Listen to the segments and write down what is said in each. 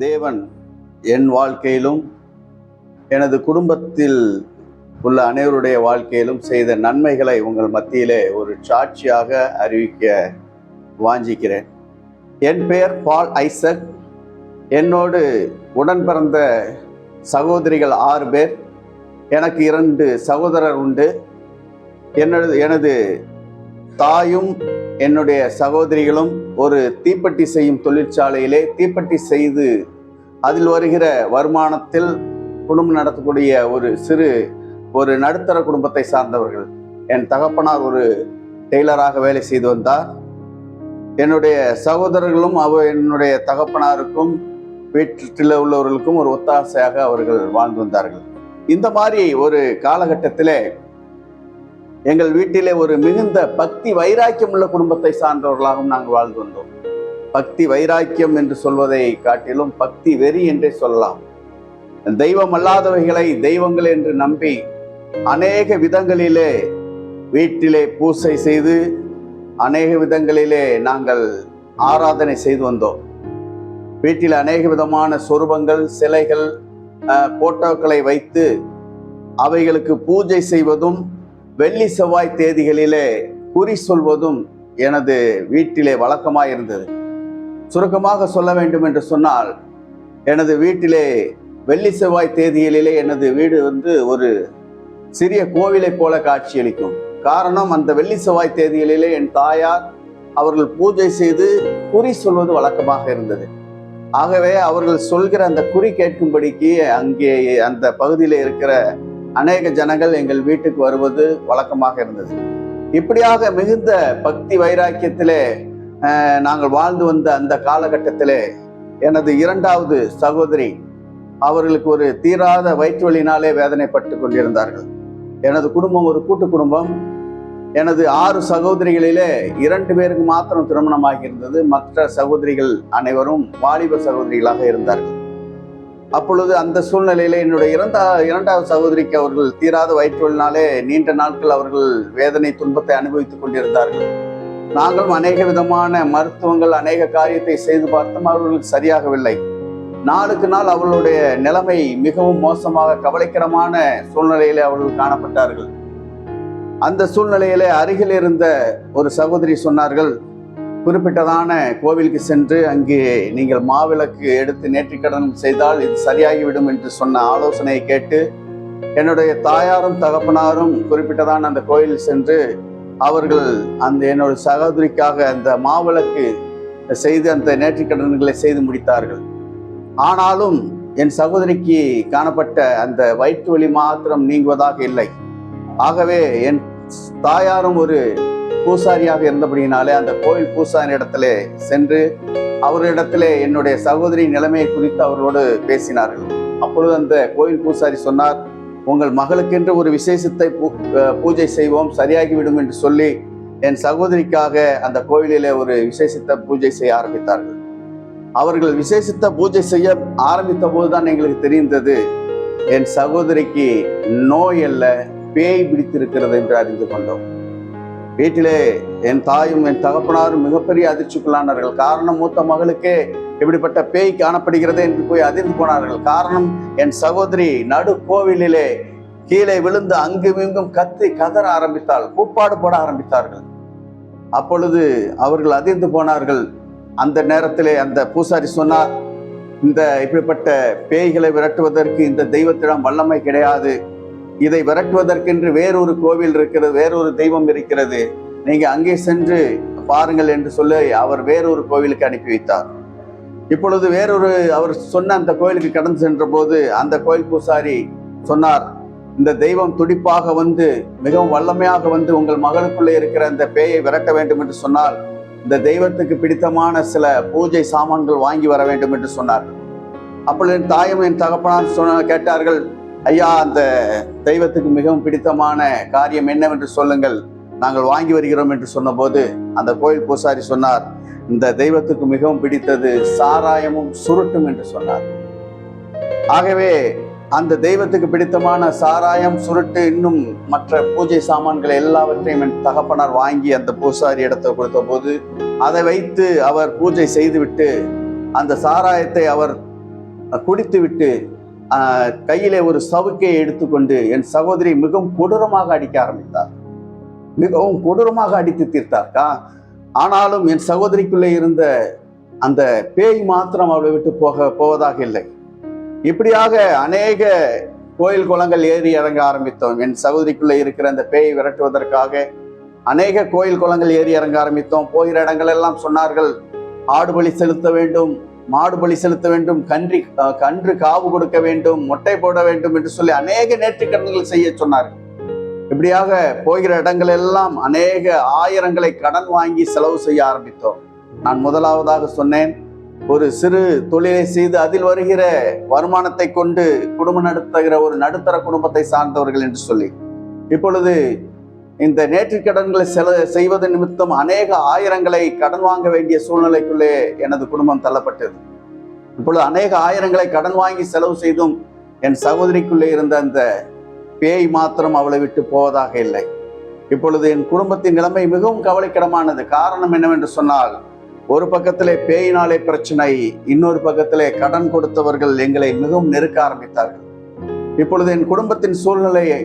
தேவன் என் வாழ்க்கையிலும் எனது குடும்பத்தில் உள்ள அனைவருடைய வாழ்க்கையிலும் செய்த நன்மைகளை உங்கள் மத்தியிலே ஒரு சாட்சியாக அறிவிக்க வாஞ்சிக்கிறேன். என் பெயர் பால் ஐசக். என்னோடு உடன் பிறந்த சகோதரிகள் 6 பேர். எனக்கு 2 சகோதரர் உண்டு. எனது தாயும் என்னுடைய சகோதரிகளும் ஒரு தீப்பெட்டி செய்யும் தொழிற்சாலையிலே தீப்பெட்டி செய்து அதில் வருகிற வருமானத்தில் குடும்பம் நடத்தக்கூடிய ஒரு நடுத்தர குடும்பத்தை சார்ந்தவர்கள். என் தகப்பனார் ஒரு டெய்லராக வேலை செய்து வந்தார். என்னுடைய சகோதரர்களும் என்னுடைய தகப்பனாருக்கும் வீட்டில் உள்ளவர்களுக்கும் ஒரு ஒத்தாசையாக அவர்கள் வாழ்ந்து வந்தார்கள். இந்த மாதிரி ஒரு காலகட்டத்திலே எங்கள் வீட்டிலே ஒரு மிகுந்த பக்தி வைராக்கியம் உள்ள குடும்பத்தை சார்ந்தவர்களாகவும் நாங்கள் வாழ்ந்து வந்தோம். பக்தி வைராக்கியம் என்று சொல்வதை காட்டிலும் பக்தி வெறி என்றே சொல்லலாம். தெய்வம் அல்லாதவைகளை தெய்வங்கள் என்று நம்பி அநேக விதங்களிலே வீட்டிலே பூசை செய்து அநேக விதங்களிலே நாங்கள் ஆராதனை செய்து வந்தோம். வீட்டில் அநேக விதமான சொரூபங்கள், சிலைகள், போட்டோக்களை வைத்து அவைகளுக்கு பூஜை செய்வதும் வெள்ளி செவ்வாய் தேதிகளிலே குறி சொல்வதும் எனது வீட்டிலே வழக்கமாக இருந்தது. சுருக்கமாக சொல்ல வேண்டும் என்று சொன்னால், எனது வீட்டிலே வெள்ளி செவ்வாய் தேதிகளிலே எனது வீடு ஒரு சிறிய கோவிலை போல காட்சியளிக்கும். காரணம், அந்த வெள்ளி செவ்வாய் தேதிகளிலே என் தாயார் அவர்கள் பூஜை செய்து குறி சொல்வது வழக்கமாக இருந்தது. ஆகவே அவர்கள் சொல்கிற அந்த குறி கேட்கும்படிக்கு அங்கே அந்த பகுதியில் இருக்கிற அநேக ஜனங்கள் எங்கள் வீட்டுக்கு வருவது வழக்கமாக இருந்தது. இப்படியாக மிகுந்த பக்தி வைராக்கியத்திலே நாங்கள் வாழ்ந்து வந்த அந்த காலகட்டத்திலே எனது 2வது சகோதரி அவர்களுக்கு ஒரு தீராத வயிற்று வலியினாலே வேதனைப்பட்டு கொண்டிருந்தார்கள். எனது குடும்பம் ஒரு கூட்டு குடும்பம். எனது 6 சகோதரிகளிலே 2 பேருக்கு மாத்திரம் திருமணமாகி இருந்தது. மற்ற சகோதரிகள் அனைவரும் வாலிப சகோதரிகளாக இருந்தார்கள். அப்பொழுது அந்த சூழ்நிலையில என்னுடைய 2வது சகோதரிக்கு அவர்கள் தீராத வயிற்றுவலினாலே நீண்ட நாட்கள் அவர்கள் வேதனை துன்பத்தை அனுபவித்துக் கொண்டிருந்தார்கள். நாங்களும் அநேக விதமான மருத்துவங்கள், அநேக காரியத்தை செய்து பார்த்தோம். அவர்களுக்கு சரியாகவில்லை. நாளுக்கு நாள் அவர்களுடைய நிலைமை மிகவும் மோசமாக, கவலைக்கிடமான சூழ்நிலையிலே அவர்கள் காணப்பட்டார்கள். அந்த சூழ்நிலையிலே அருகில் இருந்த ஒரு சகோதரி சொன்னார்கள், குறிப்பிட்டதான கோவிலுக்கு சென்று அங்கே நீங்கள் மாவிளக்கு எடுத்து நேர்த்திக்கடன் செய்தால் இது சரியாகிவிடும் என்று சொன்ன ஆலோசனையை கேட்டு என்னுடைய தாயாரும் தகப்பனாரும் குறிப்பிட்டதான அந்த கோயில் சென்று அவர்கள் என்னோட சகோதரிக்காக அந்த மாவிளக்கு செய்து அந்த நேர்த்திக்கடன்களை செய்து முடித்தார்கள். ஆனாலும் என் சகோதரிக்கு காணப்பட்ட அந்த வயிற்று வலி மாத்திரம் நீங்குவதாக இல்லை. ஆகவே என் தாயாரும் ஒரு பூசாரியாக இருந்தபடியினாலே அந்த கோயில் பூசாரி இடத்திலே சென்று அவர்களிடத்திலே என்னுடைய சகோதரி நிலைமையை குறித்து அவர்களோடு பேசினார்கள். அப்பொழுது அந்த கோயில் பூசாரி சொன்னார், உங்கள் மகளுக்கென்று ஒரு விசேஷத்தை பூஜை செய்வோம், சரியாகிவிடும் என்று சொல்லி என் சகோதரிக்காக அந்த கோயிலிலே ஒரு விசேஷத்தை பூஜை செய்ய ஆரம்பித்தார்கள். அவர்கள் விசேஷத்தை பூஜை செய்ய ஆரம்பித்த போதுதான் எங்களுக்கு தெரிந்தது, என் சகோதரிக்கு நோய் அல்ல, பேய் பிடித்திருக்கிறது என்று அறிந்து கொண்டோம். வீட்டிலே என் தாயும் என் தகப்பனாரும் மிகப்பெரிய அதிர்ச்சிக்குள்ளானார்கள். காரணம், மூத்த மகளுக்கே இப்படிப்பட்ட பேய் காணப்படுகிறது என்று போய் அதிர்ந்து போனார்கள். காரணம், என் சகோதரி நடு கோவிலிலே கீழே விழுந்து அங்கும் இங்கும் கதற ஆரம்பித்தாள், கூப்பாடு போட ஆரம்பித்தார்கள். அப்பொழுது அவர்கள் அதிர்ந்து போனார்கள். அந்த நேரத்திலே அந்த பூசாரி சொன்னார், இப்படிப்பட்ட பேய்களை விரட்டுவதற்கு இந்த தெய்வத்திடம் வல்லமை கிடையாது. இதை விரட்டுவதற்கென்று வேறொரு கோவில் இருக்கிறது, வேறொரு தெய்வம் இருக்கிறது, நீங்க அங்கே சென்று பாருங்கள் என்று சொல்லி அவர் வேறொரு கோவிலுக்கு அனுப்பி வைத்தார். இப்பொழுது அவர் சொன்ன அந்த கோயிலுக்கு கடந்து சென்ற போது அந்த கோயில் பூசாரி சொன்னார், இந்த தெய்வம் துடிப்பாக மிகவும் வல்லமையாக உங்கள் மகளுக்குள்ளே இருக்கிற அந்த பேயை விரட்ட வேண்டும் என்று சொன்னால் இந்த தெய்வத்துக்கு பிடித்தமான சில பூஜை சாமான்கள் வாங்கி வர வேண்டும் என்று சொன்னார். அப்பொழுது என் தாயும் என் தகப்பனார் கேட்டார்கள், ஐயா, அந்த தெய்வத்துக்கு மிகவும் பிடித்தமான காரியம் என்னவென்று சொல்லுங்கள், நாங்கள் வாங்கி வருகிறோம் என்று சொன்னபோது அந்த கோயில் பூசாரி சொன்னார், இந்த தெய்வத்துக்கு மிகவும் பிடித்தது சாராயமும் சுருட்டும் என்று சொன்னார். ஆகவே அந்த தெய்வத்துக்கு பிடித்தமான சாராயம், சுருட்டு, இன்னும் மற்ற பூஜை சாமான்கள் எல்லாவற்றையும் என் தகப்பனார் வாங்கி அந்த பூசாரி இடத்தை கொடுத்த போது அதை வைத்து அவர் பூஜை செய்துவிட்டு அந்த சாராயத்தை அவர் குடித்துவிட்டு கையிலே ஒரு சவுக்கையை எடுத்துக்கொண்டு என் சகோதரி மிகவும் கொடூரமாக அடிக்க ஆரம்பித்தார். மிகவும் கொடூரமாக அடித்து தீர்த்தார்க்கா. ஆனாலும் என் சகோதரிக்குள்ளே இருந்த அந்த பேய் மாத்திரம் அவளை விட்டு போவதாக இல்லை. இப்படியாக அநேக கோயில் குளங்கள் ஏறி இறங்க ஆரம்பித்தோம். என் சகோதரிக்குள்ளே இருக்கிற அந்த பேயை விரட்டுவதற்காக அநேக கோயில் குளங்கள் ஏறி இறங்க ஆரம்பித்தோம். போகிற இடங்கள் எல்லாம் சொன்னார்கள், ஆடு பலி செலுத்த வேண்டும், மாடு பலி செலுத்த வேண்டும், கன்று காவு கொடுக்க வேண்டும், மொட்டை போட வேண்டும் என்று சொல்லி அநேக நேர்த்திக்கடன்கள் செய்ய சொன்னார்கள். இப்படியாக போகிற இடங்கள் எல்லாம் அநேக ஆயிரங்களை கடன் வாங்கி செலவு செய்ய ஆரம்பித்தோம். நான் முதலாவதாக சொன்னேன், ஒரு சிறு தொழிலை செய்து அதில் வருகிற வருமானத்தை கொண்டு குடும்பம் நடத்துகிற ஒரு நடுத்தர குடும்பத்தை சார்ந்தவர்கள் என்று சொல்லி, இப்பொழுது இந்த நேர்த்திக்கடன்களை செய்வது நிமித்தம் அநேக ஆயிரங்களை கடன் வாங்க வேண்டிய சூழ்நிலைக்குள்ளே எனது குடும்பம் தள்ளப்பட்டது. இப்பொழுது அநேக ஆயிரங்களை கடன் வாங்கி செலவு செய்தும் என் சகோதரிக்குள்ளே இருந்த அந்த பேய் மாத்திரம் அவளை விட்டு போவதாக இல்லை. இப்பொழுது என் குடும்பத்தின் நிலைமை மிகவும் கவலைக்கிடமானது. காரணம் என்னவென்று சொன்னால், ஒரு பக்கத்திலே பேயினாலே பிரச்சனை, இன்னொரு பக்கத்திலே கடன் கொடுத்தவர்கள் எங்களை மிகவும் நெருக்க ஆரம்பித்தார்கள். இப்பொழுது என் குடும்பத்தின் சூழ்நிலையை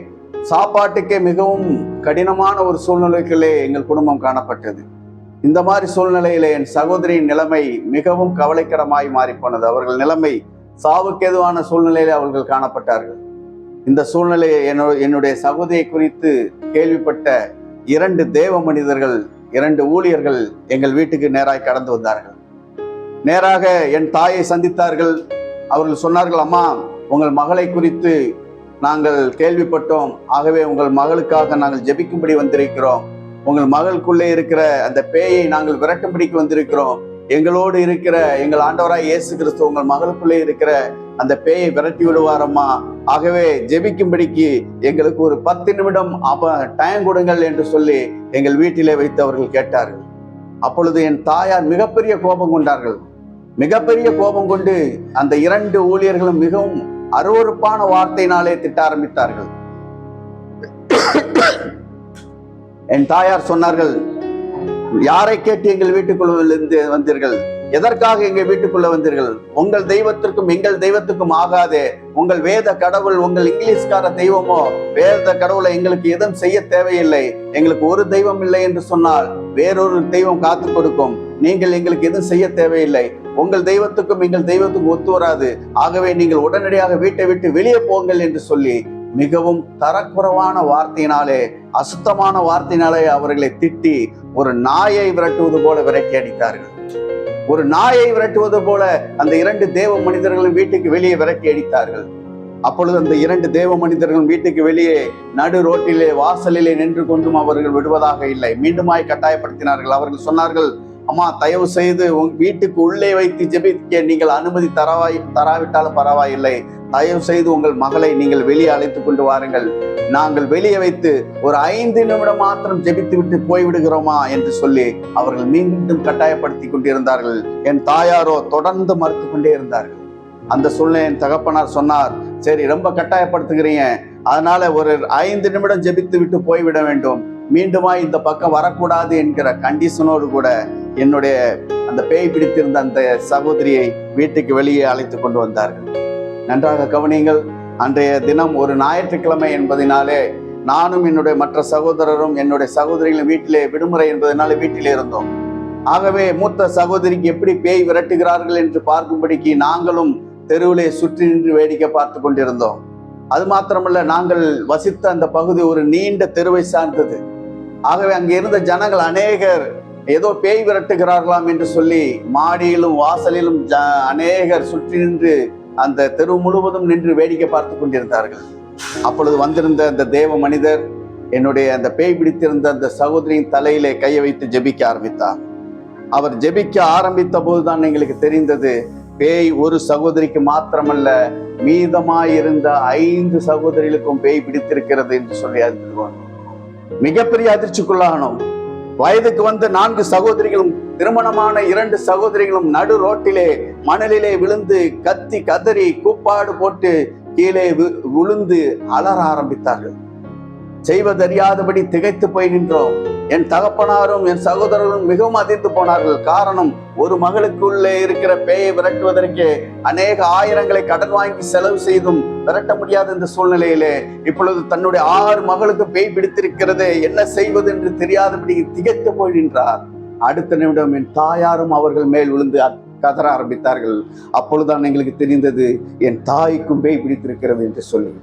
சாப்பாட்டுக்கே மிகவும் கடினமான ஒரு சூழ்நிலைக்குள்ளே எங்கள் குடும்பம் காணப்பட்டது. இந்த மாதிரி சூழ்நிலையிலே என் சகோதரியின் நிலைமை மிகவும் கவலைக்கிடமாய் மாறிப்போனது. அவர்கள் நிலைமை சாவுக்கேதுவான சூழ்நிலையிலே அவர்கள் காணப்பட்டார்கள். இந்த சூழ்நிலையை என்னுடைய சகோதரியை குறித்து கேள்விப்பட்ட 2 தேவ மனிதர்கள், 2 ஊழியர்கள் எங்கள் வீட்டுக்கு நேராக கடந்து வந்தார்கள். நேராக என் தாயை சந்தித்தார்கள். அவர்கள் சொன்னார்கள், அம்மா, உங்கள் மகளை குறித்து நாங்கள் கேள்விப்பட்டோம். ஆகவே உங்கள் மகளுக்காக நாங்கள் ஜெபிக்கும்படி வந்திருக்கிறோம். உங்கள் மகளுக்குள்ளே இருக்கிற அந்த பேயை நாங்கள் விரட்டும்படிக்கு வந்திருக்கிறோம். எங்களோடு இருக்கிற எங்கள் ஆண்டவராய் இயேசு கிறிஸ்து உங்கள் மகளுக்குள்ளே இருக்கிற அந்த பேயை விரட்டி விடுவாரம்மா. ஆகவே ஜெபிக்கும்படிக்கு எங்களுக்கு ஒரு 10 நிமிடம் டைம் கொடுங்கள் என்று சொல்லி எங்கள் வீட்டிலே வைத்து அவர்கள் கேட்டார்கள். அப்பொழுது என் தாயார் மிகப்பெரிய கோபம் கொண்டார்கள். மிகப்பெரிய கோபம் கொண்டு அந்த 2 ஊழியர்களும் மிகவும் அருவருப்பான வார்த்தையினாலே திட்ட ஆரம்பித்தார்கள். என் தாயார் சொன்னார்கள், யாரை கேட்டு எங்கள் வீட்டுக்குள்ள வந்தீர்கள்? எதற்காக எங்கள் வீட்டுக்குள்ள வந்தீர்கள்? உங்கள் தெய்வத்திற்கும் எங்கள் தெய்வத்துக்கும் ஆகாதே. உங்கள் வேத கடவுள், உங்கள் இங்கிலீஷ்கார தெய்வமோ, வேத கடவுளை எங்களுக்கு எதுவும் செய்ய தேவையில்லை. எங்களுக்கு ஒரு தெய்வம் இல்லை என்று சொன்னால் வேறொரு தெய்வம் காத்து கொடுக்கும். நீங்கள் எங்களுக்கு எதுவும் செய்ய தேவையில்லை. உங்கள் தெய்வத்துக்கும் எங்கள் தெய்வத்துக்கும் ஒத்து வராது. ஆகவே நீங்கள் உடனடியாக வீட்டை விட்டு வெளியே போங்கள் என்று சொல்லி மிகவும் தரக்குறைவான வார்த்தையினாலே, அசுத்தமான வார்த்தையினாலே அவர்களை திட்டி ஒரு நாயை விரட்டுவது போல விரட்டி அடித்தார்கள். ஒரு நாயை விரட்டுவது போல அந்த 2 தேவ மனிதர்களும் வீட்டுக்கு வெளியே விரட்டி அடித்தார்கள். அப்பொழுது அந்த 2 தேவ மனிதர்களும் வீட்டுக்கு வெளியே நடு ரோட்டிலே வாசலிலே நின்று கொண்டும் அவர்கள் விடுவதாக இல்லை. மீண்டுமாய் கட்டாயப்படுத்தினார்கள். அவர்கள் சொன்னார்கள், அம்மா, தயவு செய்து வீட்டுக்கு உள்ளே வைத்து ஜெபிக்க நீங்கள் அனுமதி தராவிட்டாலும் பரவாயில்லை. தயவு செய்து உங்கள் மகளை நீங்கள் வெளியே அழைத்து கொண்டு வாருங்கள். நாங்கள் வெளியே வைத்து ஒரு 5 நிமிடம் மாத்திரம் ஜெபித்து விட்டு போய்விடுகிறோமா என்று சொல்லி அவர்கள் மீண்டும் கட்டாயப்படுத்தி கொண்டிருந்தார்கள். என் தாயாரோ தொடர்ந்து மறுத்து கொண்டே இருந்தார்கள். அந்த சூழ்நிலை என் தகப்பனார் சொன்னார், சரி, ரொம்ப கட்டாயப்படுத்துகிறீங்க, அதனால ஒரு 5 நிமிடம் ஜெபித்து விட்டு போய்விட வேண்டும், மீண்டுமா இந்த பக்கம் வரக்கூடாது என்கிற கண்டிஷனோடு கூட என்னுடைய அந்த பேய் பிடித்திருந்த அந்த சகோதரியை வீட்டுக்கு வெளியே அழைத்து கொண்டு வந்தார்கள். நன்றாக கவனியுங்கள். அன்றைய தினம் ஒரு ஞாயிற்றுக்கிழமை என்பதனாலே நானும் என்னுடைய மற்ற சகோதரரும் என்னுடைய சகோதரிகளும் வீட்டிலே விடுமுறை என்பதனால வீட்டிலே இருந்தோம். ஆகவே மூத்த சகோதரிக்கு எப்படி பேய் விரட்டுகிறார்கள் என்று பார்க்கும்படிக்கு நாங்களும் தெருவிலே சுற்றி நின்று வேடிக்கை பார்த்து கொண்டிருந்தோம். அது மாத்திரமல்ல, நாங்கள் வசித்த அந்த பகுதி ஒரு நீண்ட தெருவை சார்ந்தது. ஆகவே அங்கே இருந்த ஜனங்கள் அநேகர் ஏதோ பேய் விரட்டுகிறார்களாம் என்று சொல்லி மாடியிலும் வாசலிலும் அநேகர் சுற்றி நின்று அந்த தெரு முழுவதும் நின்று வேடிக்கை பார்த்து கொண்டிருந்தார்கள். அப்பொழுது வந்திருந்த அந்த தேவ மனிதர் என்னுடைய அந்த பேய் பிடித்திருந்த அந்த சகோதரியின் தலையிலே கையை வைத்து ஜெபிக்க ஆரம்பித்தார். அவர் ஜெபிக்க ஆரம்பித்த போதுதான் எங்களுக்கு தெரிந்தது, பேய் ஒரு சகோதரிக்கு மாத்திரமல்ல, மீதமாயிருந்த 5 சகோதரிகளுக்கும் பேய் பிடித்திருக்கிறது என்று சொல்லி அறிந்துள்ளோம். மிகப்பெரிய அதிர்ச்சிக்குள்ளாகணும். வயதுக்கு வந்த 4 சகோதரிகளும் திருமணமான 2 சகோதரிகளும் நடு ரோட்டிலே மணலிலே விழுந்து கத்தி கதறி கூப்பாடு போட்டு கீழே விழுந்து அலற ஆரம்பித்தார்கள். செய்வதறியாதபடி திகைத்து போய் நின்றோம். என் தகப்பனாரும் என் சகோதரர்களும் மிகவும் அதிர்ந்து போனார்கள். காரணம், ஒரு மகளுக்குள்ளே இருக்கிற பேயை விரட்டுவதற்கு அநேக ஆயிரங்களை கடன் வாங்கி செலவு செய்தும் விரட்ட முடியாத இந்த சூழ்நிலையிலே இப்பொழுது தன்னுடைய 6 மகளுக்கு பேய் பிடித்திருக்கிறது, என்ன செய்வது என்று தெரியாதபடி திகைத்து போய் நின்றார். அடுத்த நிமிடம் என் தாயாரும் அவர்கள் மேல் விழுந்து கதற ஆரம்பித்தார்கள். அப்பொழுதுதான் எங்களுக்கு தெரிந்தது, என் தாய்க்கும் பேய் பிடித்திருக்கிறது என்று சொல்லி.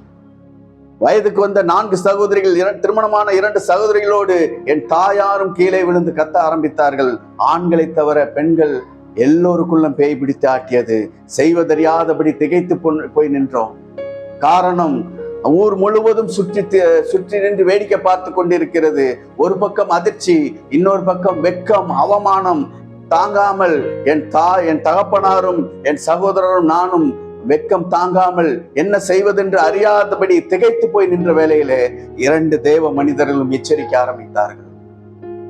வயதுக்கு வந்த 4 சகோதரிகள், திருமணமான 2 சகோதரிகளோடு என் தாயாரும் கீழே விழுந்து கத்த ஆரம்பித்தார்கள். ஆண்களை தவிர பெண்கள் எல்லோருக்குள்ளும் பேய் பிடித்து ஆட்டியது. செய்வதறியாதபடி திகைத்து போய் நின்றோம். காரணம், ஊர் முழுவதும் சுற்றி நின்று வேடிக்கை பார்த்து கொண்டிருக்கிறது. ஒரு பக்கம் அதிர்ச்சி, இன்னொரு பக்கம் வெட்கம், அவமானம் தாங்காமல் என் தகப்பனாரும் என் சகோதரரும் நானும் வெட்கம் தாங்காமல் என்ன செய்வதென்று அறியாதபடி திகைத்து போய் நின்ற வேளையிலே 2 தேவ மனிதர்களும் எச்சரிக்க ஆரம்பித்தார்கள்.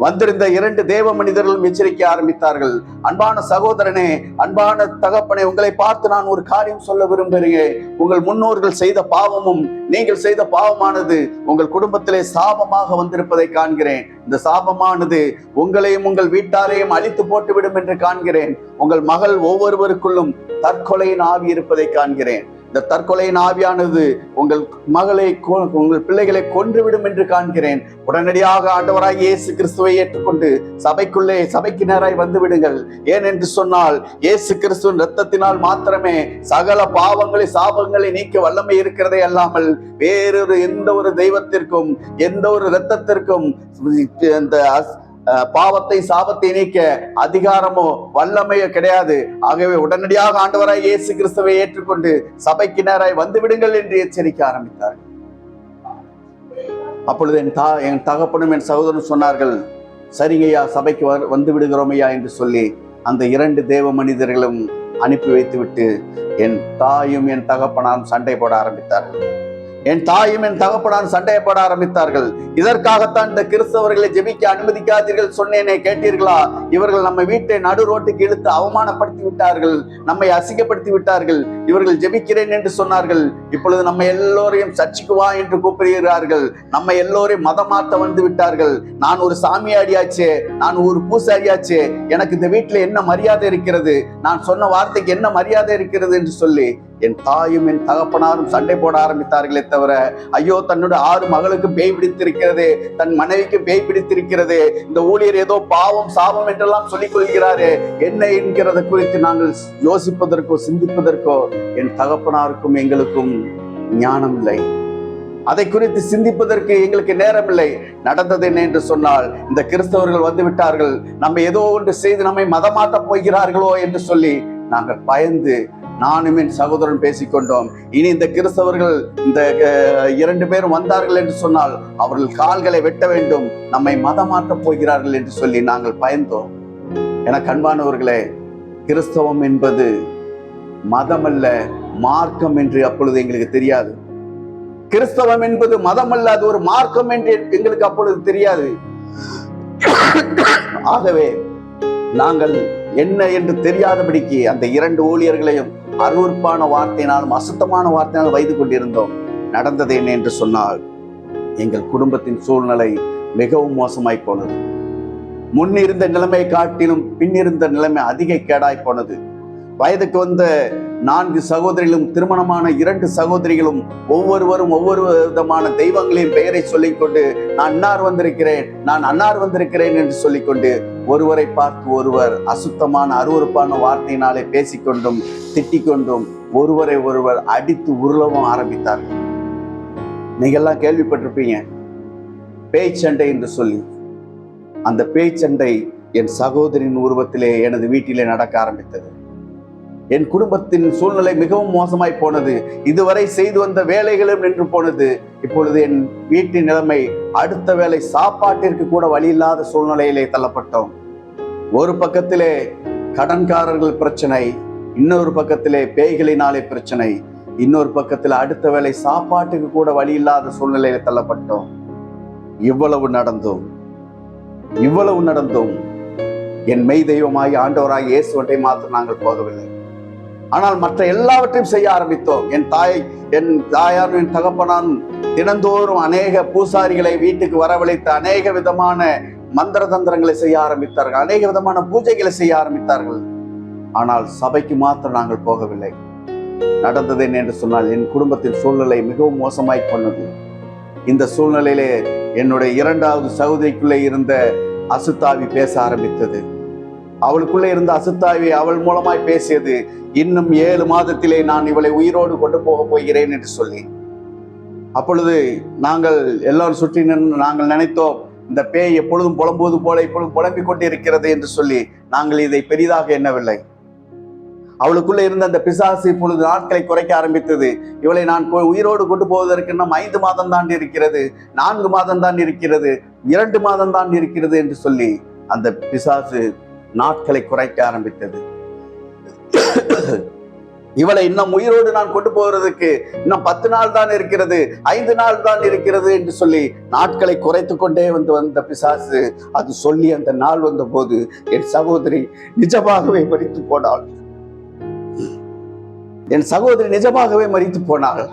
வந்திருந்த 2 தேவ மனிதர்களும் எச்சரிக்க ஆரம்பித்தார்கள். அன்பான சகோதரனே, அன்பான தகப்பனே, உங்களை பார்த்து நான் ஒரு காரியம் சொல்ல விரும்புகிறேன். உங்கள் முன்னோர்கள் செய்த பாவமும் நீங்கள் செய்த பாவமானது உங்கள் குடும்பத்திலே சாபமாக வந்திருப்பதை காண்கிறேன். இந்த சாபமானது உங்களையும் உங்கள் வீட்டாரையும் அழித்து போட்டுவிடும் என்று காண்கிறேன். உங்கள் மகள் ஒவ்வொருவருக்குள்ளும் தற்கொலையின் ஆவி இருப்பதை காண்கிறேன். இந்த தற்கொலையின் ஆவியானது உங்கள் மகளை, உங்கள் பிள்ளைகளை கொன்றுவிடும் என்று காண்கிறேன். உடனடியாக ஆண்டவராய் இயேசு கிறிஸ்துவை ஏற்றுக்கொண்டு சபைக்கு நேராய் வந்து விடுங்கள். ஏன் என்று சொன்னால், இயேசு கிறிஸ்துவின் இரத்தத்தினால் மாத்திரமே சகல பாவங்களை சாபங்களை நீக்க வல்லமை இருக்கிறதே அல்லாமல் வேறொரு எந்த ஒரு தெய்வத்திற்கும் எந்த ஒரு இரத்தத்திற்கும் அந்த பாவத்தை சாபத்தை நீக்க அதிகாரமோ வல்லமையோ கிடையாது. ஆகவே உடனடியாக ஆண்டவராய் இயேசு கிறிஸ்துவை ஏற்றுக்கொண்டு சபைக்கு நேராய் வந்து விடுங்கள் என்று எச்சரிக்க ஆரம்பித்தார்கள். அப்பொழுது என் தகப்பனும் என் சகோதரனும் சொன்னார்கள், சரிங்கய்யா, சபைக்கு வந்து விடுகிறோம் ஐயா என்று சொல்லி அந்த 2 தேவ மனிதர்களும் அனுப்பி வைத்துவிட்டு என் தாயும் என் தகப்பனாரும் சண்டை போட ஆரம்பித்தார்கள். என் தாயும் என் தகப்பனாரும் சண்டையை போட ஆரம்பித்தார்கள். இதற்காகத்தான் இந்த கிறிஸ்தவர்களை ஜெபிக்க அனுமதிக்காதீர்கள் சொன்னேனே, கேட்டீர்களா? இவர்கள் நம்ம வீட்டை நடு ரோட்டுக்கு இழுத்து அவமானப்படுத்தி விட்டார்கள், நம்மை அசிங்கப்படுத்தி விட்டார்கள். இவர்கள் ஜெபிக்கிறேன் என்று சொன்னார்கள். இப்பொழுது நம்ம எல்லோரையும் சர்ச்சுக்கு வா என்று கூப்பிடுகிறார்கள். நம்ம எல்லோரையும் மதம் மாற்ற வந்து விட்டார்கள். நான் ஒரு சாமியாடியாச்சே, நான் ஒரு பூசாரியாச்சே, எனக்கு இந்த வீட்டுல என்ன மரியாதை இருக்கிறது, நான் சொன்ன வார்த்தைக்கு என்ன மரியாதை இருக்கிறது என்று சொல்லி என் தாயும் என் தகப்பனாரும் சண்டை போட ஆரம்பித்தார்களே தவிர, ஐயோ தன்னுடைய 6 மகளுக்கு பேய் பிடித்திருக்கிறது, தன் மனைவிக்கு பேய் பிடித்திருக்கிறது, இந்த ஊழியர் ஏதோ பாவம் சாபம் என்றெல்லாம் சொல்லிக் கொள்கிறாரு, என்ன என்கிறத குறித்து நாங்கள் யோசிப்பதற்கோ சிந்திப்பதற்கோ என் தகப்பனாருக்கும் எங்களுக்கும் ஞானம் இல்லை. அதை குறித்து சிந்திப்பதற்கு எங்களுக்கு நேரம் இல்லை. நடந்தது என்ன என்று சொன்னால், இந்த கிறிஸ்தவர்கள் வந்து விட்டார்கள், நம்ம ஏதோ ஒன்று செய்து நம்மை மதமாற்ற போகிறார்களோ என்று சொல்லி நாங்கள் பயந்து நானும் என் சகோதரன் பேசிக்கொண்டோம். இனி இந்த கிறிஸ்தவர்கள் இந்த 2 பேரும் வந்தார்கள் என்று சொன்னால் அவர்கள் கால்களை வெட்ட வேண்டும், நம்மை மதமாற்ற போகிறார்கள் என்று சொல்லி நாங்கள் பயந்தோம். எனக்கு அன்பானவர்களே, கிறிஸ்தவம் என்பது மதம் அல்ல, மார்க்கம் என்று அப்பொழுது எங்களுக்கு தெரியாது. கிறிஸ்தவம் என்பது மதம் அல்ல, அது ஒரு மார்க்கம் என்று எங்களுக்கு அப்பொழுது தெரியாது. ஆகவே நாங்கள் என்ன என்று தெரியாதபடிக்கு அந்த 2 ஊழியர்களையும் அருவருப்பான வார்த்தையினாலும் அசுத்தமான வார்த்தையினாலும் வைத்து கொண்டிருந்தோம். நடந்தது என்ன என்று சொன்னால், எங்கள் குடும்பத்தின் சூழ்நிலை மிகவும் மோசமாய் போனது. முன்னிருந்த நிலைமையை காட்டிலும் பின்னிருந்த நிலைமை அதிக கேடாய் போனது. வயதுக்கு வந்த 4 சகோதரிகளும் திருமணமான 2 சகோதரிகளும் ஒவ்வொருவரும் ஒவ்வொரு விதமான தெய்வங்களின் பெயரை சொல்லிக்கொண்டு நான் அன்னார் வந்திருக்கிறேன் என்று சொல்லிக்கொண்டு ஒருவரை பார்த்து ஒருவர் அசுத்தமான அருவருப்பான வார்த்தையினாலே பேசிக்கொண்டும் திட்டிக்கொண்டும் ஒருவரை ஒருவர் அடித்து உருளவும் ஆரம்பித்தார்கள். நீங்கெல்லாம் கேள்விப்பட்டிருப்பீங்க, பேய்ச்சண்டை என்று சொல்லி. அந்த பேய்ச்சண்டை என் சகோதரின் உருவத்திலே எனது வீட்டிலே நடக்க ஆரம்பித்தது. என் குடும்பத்தின் சூழ்நிலை மிகவும் மோசமாய் போனது. இதுவரை செய்து வந்த வேலைகளும் நின்று போனது. இப்பொழுது என் வீட்டின் நிலைமை, அடுத்த வேளை சாப்பாட்டிற்கு கூட வழி இல்லாத சூழ்நிலையிலே தள்ளப்பட்டோம். ஒரு பக்கத்திலே கடன்காரர்கள் பிரச்சனை, இன்னொரு பக்கத்திலே பேய்களினாலே பிரச்சனை, இன்னொரு பக்கத்தில் அடுத்த வேளை சாப்பாட்டுக்கு கூட வழி இல்லாத சூழ்நிலையில தள்ளப்பட்டோம். இவ்வளவு நடந்தும் என் மெய் தெய்வமாய் ஆண்டவராய் இயேசுவண்டை மாத்திரம் நாங்கள் போகவில்லை. ஆனால் மற்ற எல்லாவற்றையும் செய்ய ஆரம்பித்தோம். என் தாயாரும் என் தகப்பனான் தினந்தோறும் அநேக பூசாரிகளை வீட்டுக்கு வரவழைத்து அநேக விதமான மந்திர தந்திரங்களை செய்ய ஆரம்பித்தார்கள், அநேக விதமான பூஜைகளை செய்ய ஆரம்பித்தார்கள். ஆனால் சபைக்கு மாத்திரம் நாங்கள் போகவில்லை. நடந்தது என்ன என்று சொன்னால், என் குடும்பத்தின் சூழ்நிலை மிகவும் மோசமாய் கொண்டது. இந்த சூழ்நிலையிலே என்னுடைய இரண்டாவது சகோதரிக்குள்ளே இருந்த அசுத்தாவி பேச ஆரம்பித்தது. அவளுக்குள்ளே இருந்த அசுத்தாவி அவள் மூலமாய் பேசியது, இன்னும் 7 மாதத்திலே நான் இவளை உயிரோடு கொண்டு போக போகிறேன் என்று சொல்லி. அப்பொழுது நாங்கள் எல்லாரும் சுற்றி நின்று நாங்கள் நினைத்தோம், இந்த பேய் எப்பொழுதும் புலம்புவது போல இப்பொழுதும் புலம்பிக் கொண்டிருக்கிறது என்று சொல்லி நாங்கள் இதை பெரிதாக எண்ணவில்லை. அவளுக்குள்ள இருந்த அந்த பிசாசு இப்பொழுது நாட்களை குறைக்க ஆரம்பித்தது. இவளை நான் உயிரோடு கொண்டு போவதற்கு இன்னும் 5 மாதம் தான் இருக்கிறது, 4 மாதம் தான் இருக்கிறது, 2 மாதம் தான் இருக்கிறது என்று சொல்லி அந்த பிசாசு நாட்களை குறைக்க ஆரம்பித்தது. இவளை இன்னும் உயிரோடு நான் கொண்டு போகிறதுக்கு இன்னும் 10 நாள் தான் இருக்கிறது, 5 நாள் தான் இருக்கிறது என்று சொல்லி நாட்களை குறைத்து கொண்டே வந்த பிசாசு அது சொல்லி அந்த நாள் வந்த போது என் சகோதரி நிஜமாகவே மரித்து போனாள். என் சகோதரி நிஜமாகவே மரித்து போனாள்.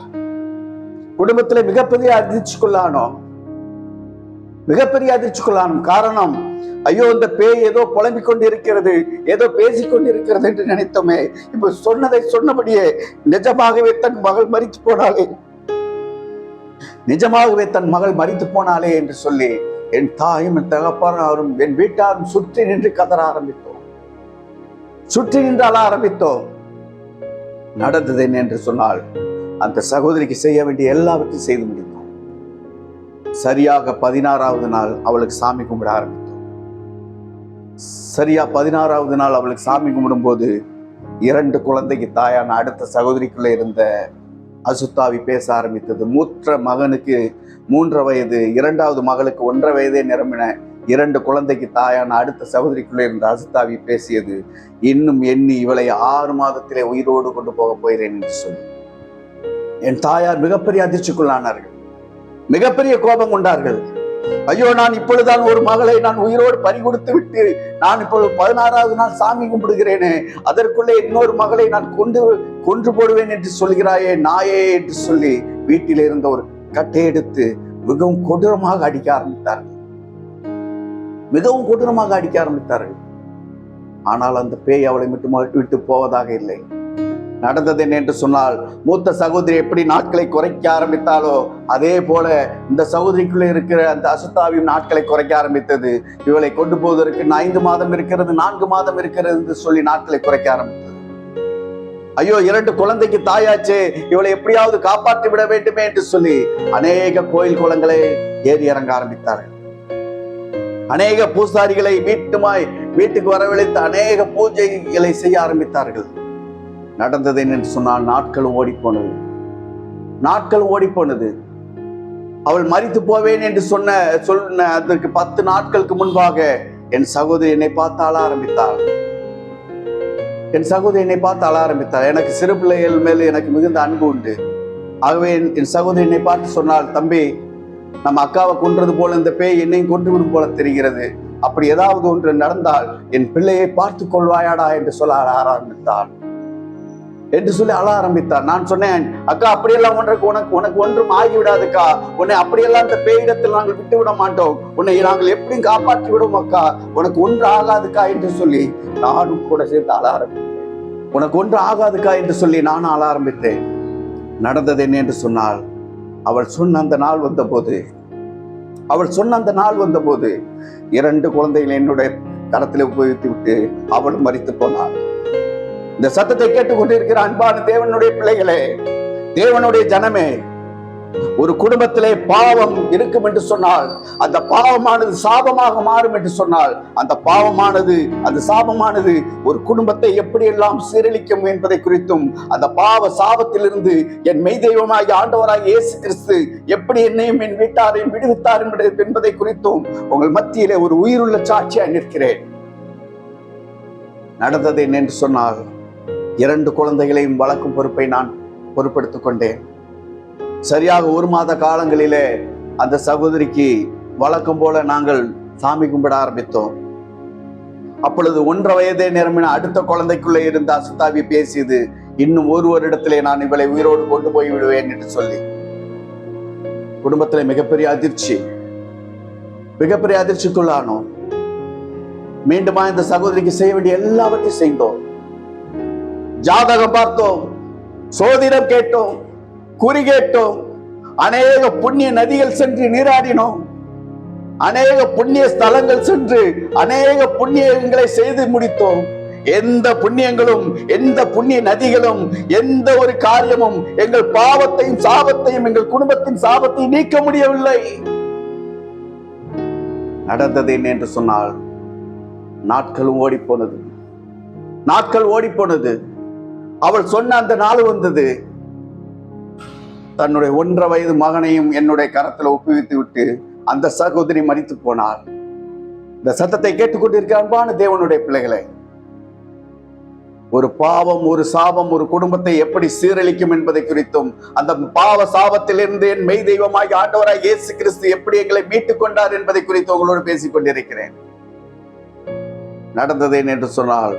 குடும்பத்தில் மிகப்பெரிய அதிர்ச்சிக்குள்ளானோம், மிகப்பெரிய அதிர்ச்சிக்குள்ளானோம். காரணம், ஐயோ இந்த பேய் ஏதோ புலம்பிக் கொண்டிருக்கிறது, ஏதோ பேசிக் கொண்டிருக்கிறது என்று நினைத்தோமே, இப்ப சொன்னதை சொன்னபடியே நிஜமாகவே தன் மகள் மரித்து போனாலே, நிஜமாகவே தன் மகள் மரித்து போனாலே என்று சொல்லி என் தாயும் என் தகப்பனாரும் என் வீட்டாரும் சுற்றி நின்று கதற ஆரம்பித்தோம், சுற்றி நின்று அழ ஆரம்பித்தோம். நடந்தது என்ன என்று சொன்னால், அந்த சகோதரிக்கு செய்ய வேண்டிய எல்லாவற்றையும் செய்து முடித்தோம். சரியாக 16வது நாள் அவளுக்கு சாமி கும்பிட ஆரம்பித்தோம். சரியா 16வது நாள் அவளுக்கு சாமி கும்பிடும் போது 2 குழந்தைக்கு தாயான அடுத்த சகோதரிக்குள்ள இருந்த அசுத்தாவி பேச ஆரம்பித்தது. மூத்த மகனுக்கு 3 வயது, 2வது மகளுக்கு 1.5 வயதே நிரம்பின 2 குழந்தைக்கு தாயான அடுத்த சகோதரிக்குள்ளே இருந்த அசுத்தாவி பேசியது, இன்னும் எண்ணி இவளை 6 மாதத்திலே உயிரோடு கொண்டு போக போகிறேன் என்று சொல்லி என் தாயார் மிகப்பெரிய அதிர்ச்சிக்குள்ளானார்கள், மிகப்பெரிய கோபம் கொண்டார்கள். ஐயோ, நான் இப்பொழுதுதான் ஒரு மகளை நான் உயிரோடு பறிகொடுத்து விட்டு நான் இப்பொழுது 16வது நாள் சாமி கும்பிடுகிறேனே, அதற்குள்ளே இன்னொரு மகளை நான் கொன்று போடுவேன் என்று சொல்கிறாயே நாயே என்று சொல்லி வீட்டில் இருந்த ஒரு கட்டை எடுத்து மிகவும் கொடூரமாக அடிக்க ஆரம்பித்தார்கள், மிகவும் கொடூரமாக அடிக்க ஆரம்பித்தார்கள். ஆனால் அந்த பேய் அவளை மட்டும் விட்டு போவதாக இல்லை. நடந்தது என்ன என்று சொன்னால், மூத்த சகோதரி எப்படி நாட்களை குறைக்க ஆரம்பித்தாலோ அதே போல இந்த சகோதரிக்குள்ளே இருக்கிற அந்த அசுத்தாவியும் நாட்களை குறைக்க ஆரம்பித்தது. இவளை கொண்டு போவதற்கு 5 மாதம் இருக்கிறது, 4 மாதம் இருக்கிறது என்று சொல்லி நாட்களை குறைக்க ஆரம்பித்தது. ஐயோ, 2 குழந்தைக்கு தாயாச்சே, இவளை எப்படியாவது காப்பாற்றி விட வேண்டுமே என்று சொல்லி அநேக கோயில் குளங்களை ஏறி இறங்க ஆரம்பித்தார்கள். அநேக பூசாரிகளை வீட்டுக்கு வரவழைத்து அநேக பூஜைகளை செய்ய ஆரம்பித்தார்கள். நடந்தது என்று சொன்னால், நாட்களும் ஓடிப்போனது. அவள் மரித்து போவேன் என்று சொன்ன அதற்கு 10 நாட்களுக்கு முன்பாக என் சகோதரி என்னை பார்த்து அழ ஆரம்பித்தாள். எனக்கு சிறு பிள்ளைகள் மேல் எனக்கு மிகுந்த அன்பு உண்டு. ஆகவே என் சகோதரி என்னை பார்த்து சொன்னால், தம்பி, நம்ம அக்காவை கொன்றது போல இந்த பேய் என்னையும் கொன்றுவிடும் போல தெரிகிறது, அப்படி ஏதாவது ஒன்று நடந்தால் என் பிள்ளையை பார்த்து கொள்வாயாடா என்று சொல்ல அழ ஆரம்பித்தார். நான் சொன்னேன், அக்கா அப்படியெல்லாம் உனக்கு ஒன்றும் ஆகிவிடாதுக்கா, உன்னை அப்படியெல்லாம் இந்த பேயிடத்தில் நாங்கள் விட்டு விட மாட்டோம், உன்னை நாங்கள் எப்படியும் காப்பாற்றி விடுவோம் அக்கா, உனக்கு ஒன்று ஆகாதுக்கா என்று சொல்லி நானும் கூட சேர்த்து அழ ஆரம்பித்தேன். உனக்கு ஒன்று ஆகாதுக்கா என்று சொல்லி நானும் அழ ஆரம்பித்தேன். நடந்தது என்ன என்று சொன்னால், அவள் சொன்ன அந்த நாள் வந்தபோது 2 குழந்தைகளை என்னுடைய கரத்தில் உபயோகித்து விட்டு அவள் மரித்து போனாள். இந்த சத்தத்தை கேட்டுக்கொண்டிருக்கிற அன்பான தேவனுடைய பிள்ளைகளே, தேவனுடைய ஜனமே, ஒரு குடும்பத்திலே பாவம் இருக்கும் என்று சொன்னால், அந்த பாவமானது சாபமாக மாறும் என்று சொன்னால், அந்த சாபமானது ஒரு குடும்பத்தை எப்படியெல்லாம் சீரழிக்கும் என்பதை குறித்தும், அந்த பாவ சாபத்திலிருந்து என் மெய் தெய்வமாகிய ஆண்டவராகிய இயேசு கிறிஸ்து எப்படி என்னையும் என் வீட்டாரையும் விடுவித்தார் என்பதை குறித்தும் உங்கள் மத்தியிலே ஒரு உயிருள்ள சாட்சியாய் நிற்கிறேன். நடந்தது என்னென்று சொன்னால், 2 குழந்தைகளையும் வளர்க்கும் பொறுப்பை நான் பொறுப்பெடுத்துக் கொண்டேன். சரியாக 1 மாத காலங்களிலே அந்த சகோதரிக்கு வழக்கம் போல நாங்கள் சாமி கும்பிட ஆரம்பித்தோம். அப்பொழுது 1.5 வயதே நிரம்பின அடுத்த குழந்தைக்குள்ளே இருந்த அசுத்தாவி பேசியது, இன்னும் ஒரு வருடத்திலே நான் இவளை உயிரோடு கொண்டு போய் விடுவேன் என்று சொல்லி குடும்பத்திலே மிகப்பெரிய அதிர்ச்சிக்குள்ளானோம். மீண்டுமா இந்த சகோதரிக்கு செய்ய வேண்டிய எல்லாவற்றையும் செய்தோம். ஜாதகம் பார்த்தோம், சோதிடம் கேட்டோம், குறி கேட்டோம், அநேக புண்ணிய நதிகள் சென்று நீராடினோம், அநேக புண்ணிய ஸ்தலங்கள் சென்று அநேக புண்ணியங்களை செய்து முடித்தோம். எந்த புண்ணியங்களும், எந்த புண்ணிய நதிகளும், எந்த ஒரு காரியமும் எங்கள் பாவத்தையும் சாபத்தையும், எங்கள் குடும்பத்தின் சாபத்தையும் நீக்க முடியவில்லை. நடந்தது என்ன என்று சொன்னால், நாட்கள் ஓடிப்போனது. அவள் சொன்ன அந்த நாள் வந்தது. தன்னுடைய 1.5 வயது மகனையும் என்னுடைய கரத்தில் ஒப்புவித்து விட்டு அந்த சகோதரி மரித்து போனாள். இந்த சத்தத்தை கேட்டுக்கொண்டிருக்கிற அன்பான தேவனுடைய பிள்ளைகளை, ஒரு பாவம், ஒரு சாபம் ஒரு குடும்பத்தை எப்படி சீரழிக்கும் என்பதை குறித்தும், அந்த பாவ சாபத்திலிருந்து என் மெய் தெய்வமாகி ஆண்டவராய் இயேசு கிறிஸ்து எப்படி எங்களை மீட்டுக் கொண்டார் என்பதை குறித்து உங்களோடு பேசிக் கொண்டிருக்கிறேன். நடந்தது என்று சொன்னால்,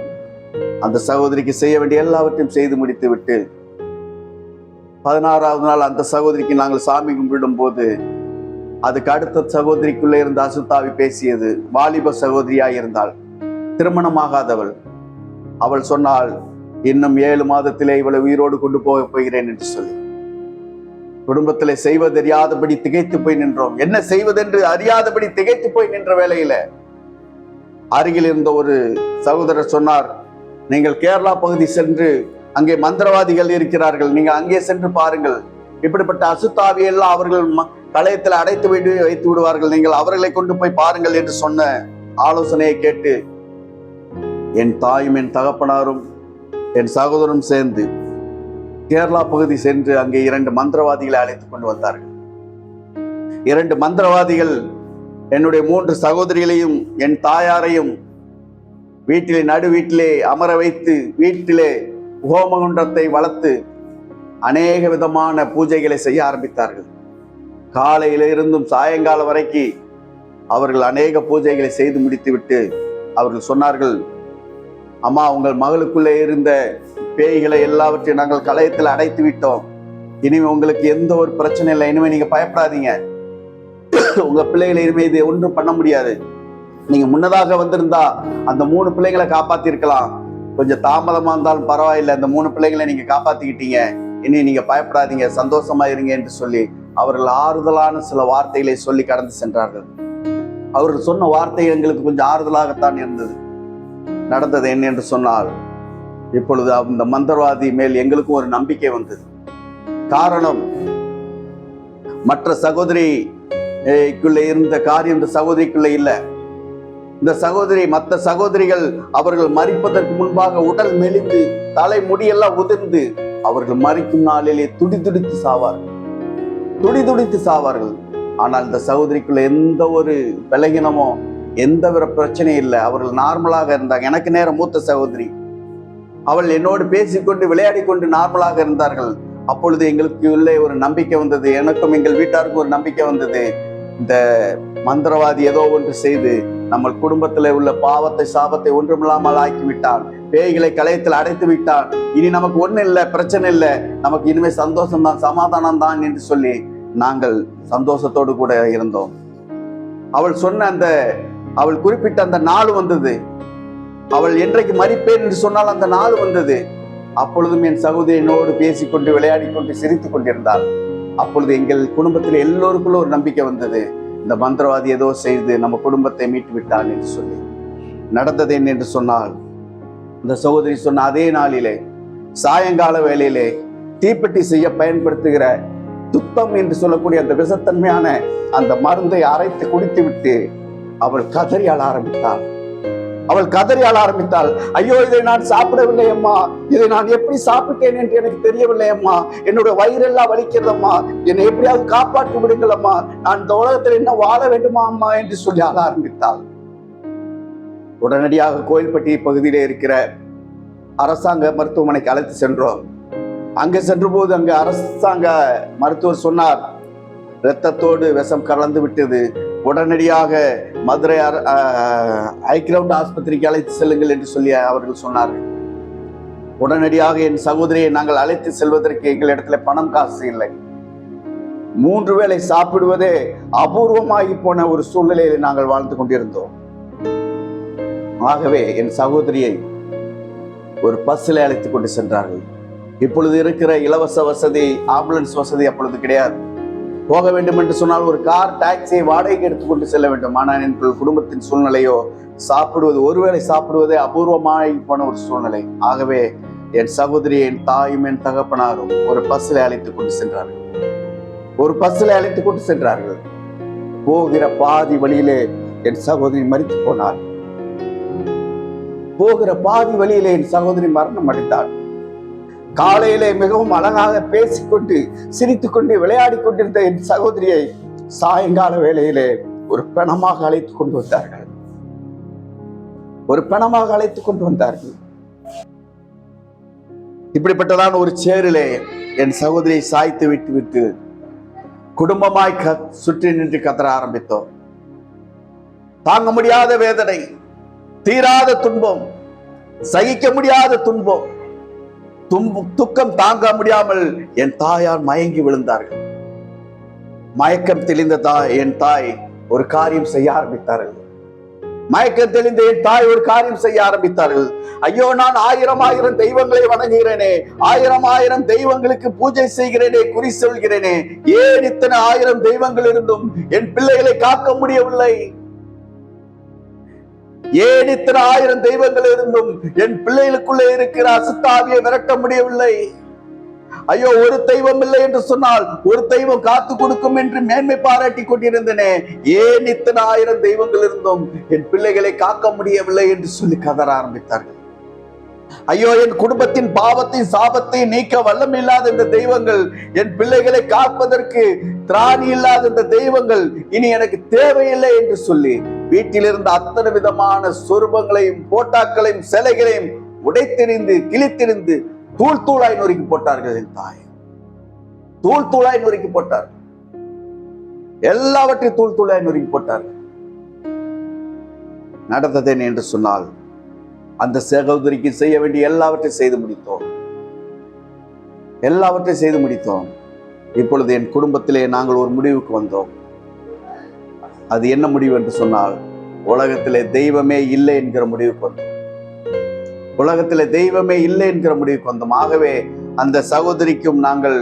அந்த சகோதரிக்கு செய்ய வேண்டிய எல்லாவற்றையும் செய்து முடித்து விட்டு 16வது நாள் அந்த சகோதரிக்கு நாங்கள் சாமி கும்பிடும் போது, அதுக்கு அடுத்த சகோதரிக்குள்ளே இருந்த அசுத்தாவி பேசியது. வாலிப சகோதரியாய் இருந்தாள், திருமணமாகாதவள். அவள் சொன்னாள், இன்னும் 7 மாதத்திலே இவளை உயிரோடு கொண்டு போகிறேன் என்று சொல்லி. குடும்பத்திலே செய்வதறியாதபடி திகைத்து போய் நின்றோம். என்ன செய்வதென்று அறியாதபடி திகைத்து போய் நின்ற வேளையில அருகில் இருந்த ஒரு சகோதரர் சொன்னார், நீங்கள் கேரளா பகுதி சென்று அங்கே மந்திரவாதிகள் இருக்கிறார்கள், நீங்கள் அங்கே சென்று பாருங்கள், இப்படிப்பட்ட அசுத்தாவி எல்லாம் அவர்கள் களையத்தில் அடைத்து வைத்து விடுவார்கள், நீங்கள் அவர்களை கொண்டு போய் பாருங்கள் என்று சொன்ன ஆலோசனையை கேட்டு என் தாயும் என் தகப்பனாரும் என் சகோதரரும் சேர்ந்து கேரளா பகுதி சென்று அங்கே 2 மந்திரவாதிகளை அழைத்துக் கொண்டு வந்தார்கள். 2 மந்திரவாதிகள் என்னுடைய 3 சகோதரிகளையும் என் தாயாரையும் நடு வீட்டிலே அமர வைத்து வீட்டிலே ஹோமகுண்டத்தை வளர்த்து அநேக விதமான பூஜைகளை செய்ய ஆரம்பித்தார்கள். காலையில இருந்தும் சாயங்காலம் வரைக்கும் அவர்கள் அநேக பூஜைகளை செய்து முடித்துவிட்டு அவர்கள் சொன்னார்கள், அம்மா, உங்கள் மகளுக்குள்ளே இருந்த பேய்களை எல்லாவற்றையும் நாங்கள் களையத்தில் அடைத்து விட்டோம், இனிமே உங்களுக்கு எந்த ஒரு பிரச்சனை இல்லை, இனிமே நீங்க பயப்படாதீங்க, உங்க பிள்ளைகளை இனிமே இது ஒன்றும் பண்ண முடியாது, நீங்க முன்னதாக வந்திருந்தா அந்த 3 பிள்ளைகளை காப்பாத்தி இருக்கலாம், கொஞ்சம் தாமதமா இருந்தாலும் பரவாயில்லை, அந்த 3 பிள்ளைகளை நீங்க காப்பாத்திக்கிட்டீங்க, இனி நீங்க பயப்படாதீங்க, சந்தோஷமா இருங்க என்று சொல்லி அவர்கள் ஆறுதலான சில வார்த்தைகளை சொல்லி கடந்து சென்றார்கள். அவர்கள் சொன்ன வார்த்தை எங்களுக்கு கொஞ்சம் ஆறுதலாகத்தான் இருந்தது. நடந்தது என்ன என்று சொன்னால், இப்பொழுது அந்த மந்திரவாதி மேல் எங்களுக்கும் ஒரு நம்பிக்கை வந்தது. காரணம், மற்ற சகோதரிக்குள்ள இருந்த காரியம் இந்த சகோதரிக்குள்ள இல்லை. இந்த சகோதரி, மற்ற சகோதரிகள் அவர்கள் மரிப்பதற்கு முன்பாக உடல் மெலிந்து தலை முடியெல்லாம் உதிர்ந்து அவர்கள் மரிக்கும் நாளிலே துடிதுடித்து சாவார்கள். ஆனால் இந்த சகோதரிக்குள்ள எந்த ஒரு பலகீனமோ எந்த ஒரு பிரச்சனையும் இல்லை. அவர்கள் நார்மலாக இருந்தாங்க. எனக்கு நேரம் மூத்த சகோதரி, அவள் என்னோடு பேசிக்கொண்டு விளையாடி கொண்டு நார்மலாக இருந்தார்கள். அப்பொழுது எங்களுக்கு உள்ளே ஒரு நம்பிக்கை வந்தது, எனக்கும் எங்கள் வீட்டாருக்கும் ஒரு நம்பிக்கை வந்தது. இந்த மந்திரவாதி ஏதோ ஒன்று செய்து நம்ம குடும்பத்தில் உள்ள பாவத்தை சாபத்தை ஒன்றுமில்லாமல் ஆக்கி விட்டான், பேய்களை களையத்தில் அடைத்து விட்டான், இனி நமக்கு ஒன்றும் இல்லை, பிரச்சனை இல்லை, நமக்கு இனிமே சந்தோஷம்தான், சமாதானம் தான் என்று சொல்லி நாங்கள் சந்தோஷத்தோடு கூட இருந்தோம். அவள் சொன்ன அவள் குறிப்பிட்ட அந்த நாள் வந்தது. அவள் என்றைக்கு மரிப்பேன் என்று சொன்னால் அந்த நாள் வந்தது. அப்பொழுதும் என் சகோதரியோடு பேசிக்கொண்டு விளையாடி கொண்டு சிரித்துக் கொண்டிருந்தாள். அப்பொழுது எங்கள் குடும்பத்தில் எல்லோருக்குள்ள ஒரு நம்பிக்கை வந்தது, இந்த மந்திரவாதி ஏதோ செய்து நம்ம குடும்பத்தை மீட்டு விட்டான் என்று சொல்லி. நடந்தது என்ன என்று சொன்னால், இந்த சகோதரி சொன்ன அதே நாளிலே சாயங்கால வேளையிலே தீப்பெட்டி செய்ய பயன்படுத்துகிற துத்தம் என்று சொல்லக்கூடிய அந்த விஷத்தன்மையான அந்த மருந்தை அரைத்து குடித்து விட்டு அவள் கதறி அழ ஆரம்பித்தாள். ஐயோ, இதை நான் சாப்பிடவில்லை அம்மா, இதை நான் எப்படி சாப்பிட்டேன் என்று எனக்கு தெரியவில்லை அம்மா, என்னுடைய வயிறெல்லாம் வலிக்கிறதம்மா, என்னை எப்படியாவது காப்பாற்றி விடுங்கள் அம்மா, நான் இந்த உலகத்தில் என்ன வாழ வேண்டுமா அம்மா என்று சொல்லி அழ ஆரம்பித்தாள். உடனடியாக கோயில்பட்டி பகுதியிலே இருக்கிற அரசாங்க மருத்துவமனைக்கு அழைத்து சென்றோம். அங்கே சென்ற போது அங்கு அரசாங்க மருத்துவர் சொன்னார், இரத்தத்தோடு விஷம் கலந்து விட்டது, உடனடியாக மதுரை ஹைகிரவுண்ட் ஆஸ்பத்திரிக்கு அழைத்து செல்லுங்கள் என்று சொல்லி அவர்கள் சொன்னார்கள். உடனடியாக என் சகோதரியை நாங்கள் அழைத்து செல்வதற்கு எங்களிடத்துல பணம் காசு இல்லை. 3 வேளை சாப்பிடுவதே அபூர்வமாகி போன ஒரு சூழ்நிலையில் நாங்கள் வாழ்ந்து கொண்டிருந்தோம். ஆகவே என் சகோதரியை ஒரு பஸ்ஸில் அழைத்துக் கொண்டு சென்றார்கள். இப்பொழுது இருக்கிற இலவச வசதி, ஆம்புலன்ஸ் வசதி அப்பொழுது கிடையாது. போக வேண்டும் என்று சொன்னால் ஒரு கார் டாக்ஸியை வாடகைக்கு எடுத்துக்கொண்டு செல்ல வேண்டும். ஆனால் என் குடும்பத்தின் சூழ்நிலையோ சாப்பிடுவது, ஒருவேளை சாப்பிடுவதே அபூர்வமாகி போன ஒரு சூழ்நிலை. ஆகவே என் சகோதரி, என் தாயும் என் தகப்பனாரும் ஒரு பஸ்ஸில் அழைத்துக் கொண்டு சென்றார்கள். போகிற பாதி வழியிலே என் சகோதரி மரித்து போனார். மரணம் அடைந்தாள். காலையிலே மிகவும் அழகாக பேசிக்கொண்டு சிரித்துக் கொண்டு விளையாடி கொண்டிருந்த என் சகோதரியை சாயங்கால வேளையிலே ஒரு பிணமாக அழைத்துக் கொண்டு வந்தார்கள். இப்படிப்பட்டதான் ஒரு சேரிலே என் சகோதரியை சாய்த்து விட்டு குடும்பமாய் சுற்றி நின்று கதற ஆரம்பித்தோம். தாங்க முடியாத வேதனை, தீராத துன்பம், சகிக்க முடியாத துன்பம், துக்கம் தாங்க முடியாமல் என் தாயார் மயங்கி விழுந்தார்கள். மயக்கம் தெளிந்த என் தாய் ஒரு காரியம் செய்ய ஆரம்பித்தார்கள். ஐயோ, நான் 1000 தெய்வங்களை வணங்குகிறேனே, 1000 தெய்வங்களுக்கு பூஜை செய்கிறேனே, குறி சொல்கிறேனே, ஏன் இத்தனை 1000 தெய்வங்கள் இருந்தும் என் பிள்ளைகளை காக்க முடியவில்லை? ஏன் இத்தனை 1000 தெய்வங்கள் இருந்தும் என் பிள்ளைகளுக்குள்ளே இருக்கிற அசுத்தாவியை விரட்ட முடியவில்லை? ஐயோ, ஒரு தெய்வம் இல்லை என்று சொன்னால் ஒரு தெய்வம் காத்து கொடுக்கும் என்று மேன்மை பாராட்டி கொண்டிருந்தனே, ஏன் இத்தனை 1000 தெய்வங்கள் இருந்தும் என் பிள்ளைகளை காக்க முடியவில்லை என்று சொல்லி கதற ஆரம்பித்தார்கள். ஐயோ, என் குடும்பத்தின் பாவத்தின் சாபத்தை நீக்க வல்லம் இல்லாத இந்த தெய்வங்கள், என் பிள்ளைகளை காப்பதற்கு திராணி இல்லாத இந்த தெய்வங்கள் இனி எனக்கு தேவையில்லை என்று சொல்லி வீட்டில் இருந்த அத்தனை விதமான சொரூபங்களையும் போட்டாக்களையும் சிலைகளையும் உடைத்தெறிந்து கிழித்தெறிந்து தூளாய் நொறுக்கி போட்டார்கள். என் தாய் தூளாய் நொறுக்கி போட்டார். எல்லாவற்றையும் தூளாய் நொறுக்கி போட்டார்கள். நடந்தது என்று சொன்னால் அந்த சகோதரிக்கு செய்ய வேண்டிய எல்லாவற்றையும் செய்து முடித்தோம். இப்பொழுது என் குடும்பத்திலே நாங்கள் ஒரு முடிவுக்கு வந்தோம். அது என்ன முடிவு என்று சொன்னால், உலகத்திலே தெய்வமே இல்லை என்கிற முடிவுக்கு வந்தோம். ஆகவே அந்த சகோதரிக்கும் நாங்கள்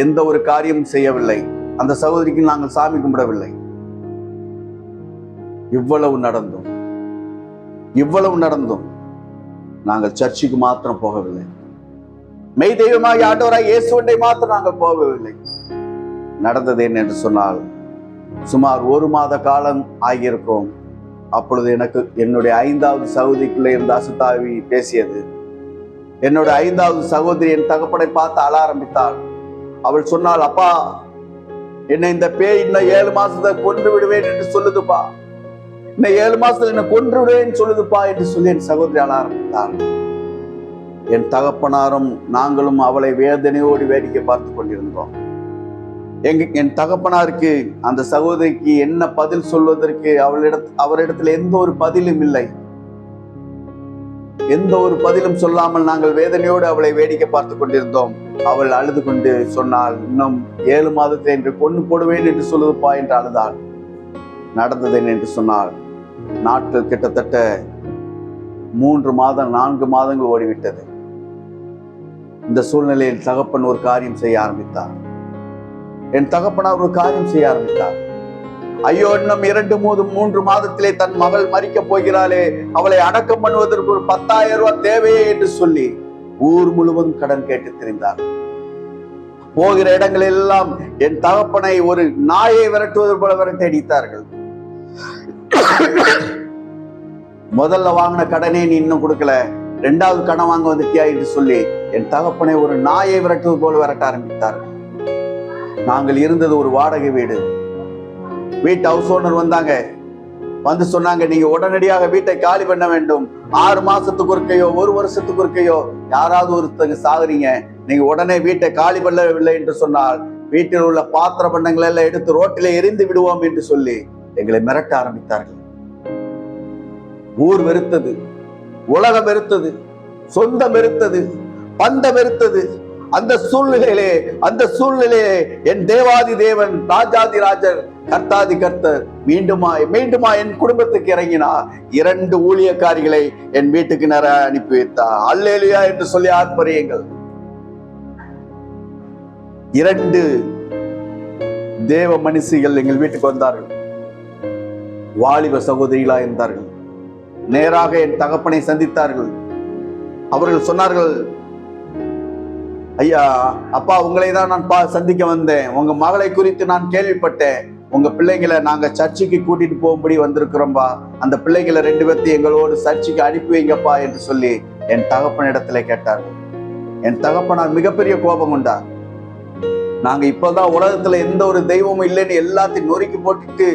எந்த ஒரு காரியமும் செய்யவில்லை. அந்த சகோதரிக்கும் நாங்கள் சாமி கும்பிடவில்லை. இவ்வளவு நடந்தும் நாங்கள் சர்ச்சுக்கு மாத்திரம் போகவில்லை. மெய் தெய்வமாகிய ஆண்டவராய் இயேசுவை மாத்திரம் நாங்கள் போகவில்லை. நடந்தது என்ன என்று சொன்னால், சுமார் 1 மாத காலம் ஆகியிருக்கும். அப்பொழுது எனக்கு என்னுடைய 5வது சகோதரிக்குள்ளே இருந்த அசுத்தாவி பேசியது. என்னுடைய 5வது சகோதரி என் தகப்பனை பார்த்து அழ ஆரம்பித்தாள். அவள் சொன்னாள், அப்பா, என்னை இந்த பேய் இன்னும் 7 மாசத்தை கொன்று விடுவேன் என்று சொல்லுதுப்பா, இன்னும் 7 மாசத்துல என்னை கொன்று விடுவேன் சொல்லுதுப்பா என்று சொல்லி என் சகோதரி அழ ஆரம்பித்தாள். என் தகப்பனாரும் நாங்களும் அவளை வேதனையோடு வேடிக்கை பார்த்து கொண்டிருந்தோம். என் தகப்பனாருக்கு அந்த சகோதரிக்கு என்ன பதில் சொல்வதற்கு அவரிடத்துல எந்த ஒரு பதிலும் இல்லை. எந்த ஒரு பதிலும் சொல்லாமல் நாங்கள் வேதனையோடு அவளை வேடிக்கை பார்த்து கொண்டிருந்தோம். அவள் அழுது கொண்டு சொன்னாள், இன்னும் 7 மாதத்தை என்று கொண்டு போடுவேன் என்று சொல்லுதுப்பா என்று அழுதாள். நடந்தது என்று சொன்னால், நாட்கள் கிட்டத்தட்ட 3 மாதம் 4 மாதங்கள் ஓடிவிட்டது. இந்த சூழ்நிலையில் தகப்பன் ஒரு காரியம் செய்ய ஆரம்பித்தார். என் தகப்பனார் ஒரு காரியம் செய்ய ஆரம்பித்தார். ஐயோ, இன்னும் 2-3 மாதத்திலே தன் மகள் மரிக்க போகிறாளே, அவளை அடக்கம் பண்ணுவதற்கு ஒரு 10,000 ரூபாய் தேவையே என்று சொல்லி ஊர் முழுவதும் கடன் கேட்டு திரிந்தார். போகிற இடங்களில் எல்லாம் என் தகப்பனை ஒரு நாயை விரட்டுவது போல விரட்டி அடித்தார்கள். முதல்ல வாங்கின கடனே நீ இன்னும் கொடுக்கல, 2வது கடன் வாங்க வந்துட்டியா என்று சொல்லி என் தகப்பனை ஒரு நாயை விரட்டுவது போல விரட்ட ஆரம்பித்தார்கள். நாங்கள் இருந்தது ஒரு வாடகை வீடு. வீட்டு ஹவுஸ் ஓனர் வந்தாங்க. வந்து சொன்னாங்க, நீங்க உடனடியாக வீட்டை காலி பண்ண வேண்டும். 6 மாசத்துக்கு ஒருக்கையோ 1 வருஷத்துக்கு ஒருக்கையோ யாராவது ஒருத்தங்க சாகுறீங்க, நீங்க உடனே வீட்டை காலி பண்ணவில்லை என்று சொன்னால் வீட்டில் உள்ள பாத்திர பண்டங்களை எல்லாம் எடுத்து ரோட்டிலே எரிந்து விடுவோம் என்று சொல்லி எங்களை மிரட்ட ஆரம்பித்தார்கள். ஊர் வெறுத்தது, உலகம் வெறுத்தது, சொந்தம் வெறுத்தது, பந்தம் வெறுத்தது. அந்த சூழ்நிலையிலே என் தேவாதி தேவன், ராஜாதி ராஜர், கர்த்தாதி கர்த்தர் மீண்டுமா என் குடும்பத்துக்கு இறங்கினார். 2 ஊழியக்காரிகளை என் வீட்டுக்கு நிறைய அனுப்பி வைத்தார். அல்லேலூயா என்று சொல்லி ஆர்ப்பரியுங்கள். 2 தேவ மனுஷிகள் எங்கள் வீட்டுக்கு வந்தார்கள். வாலிப சகோதரிகளா இருந்தார்கள். நேராக என் தகப்பனை சந்தித்தார்கள். அவர்கள் சொன்னார்கள், ஐயா, அப்பா, உங்களை தான் நான் சந்திக்க வந்தேன். உங்க மகளை குறித்து நான் கேள்விப்பட்டேன். உங்க பிள்ளைங்களை நாங்க சர்ச்சுக்கு கூட்டிட்டு போகும்படி வந்திருக்கிறோம்பா. அந்த பிள்ளைகளை 2 பேர்த்தையும் எங்களோடு சர்ச்சுக்கு அனுப்பி வைங்கப்பா என்று சொல்லி என் தகப்பனிடத்துல கேட்டார்கள். என் தகப்பனார் மிகப்பெரிய கோபம் கொண்டார். நாங்க இப்பதான் உலகத்துல எந்த ஒரு தெய்வமும் இல்லைன்னு எல்லாத்தையும் நொறுக்கி போட்டுட்டு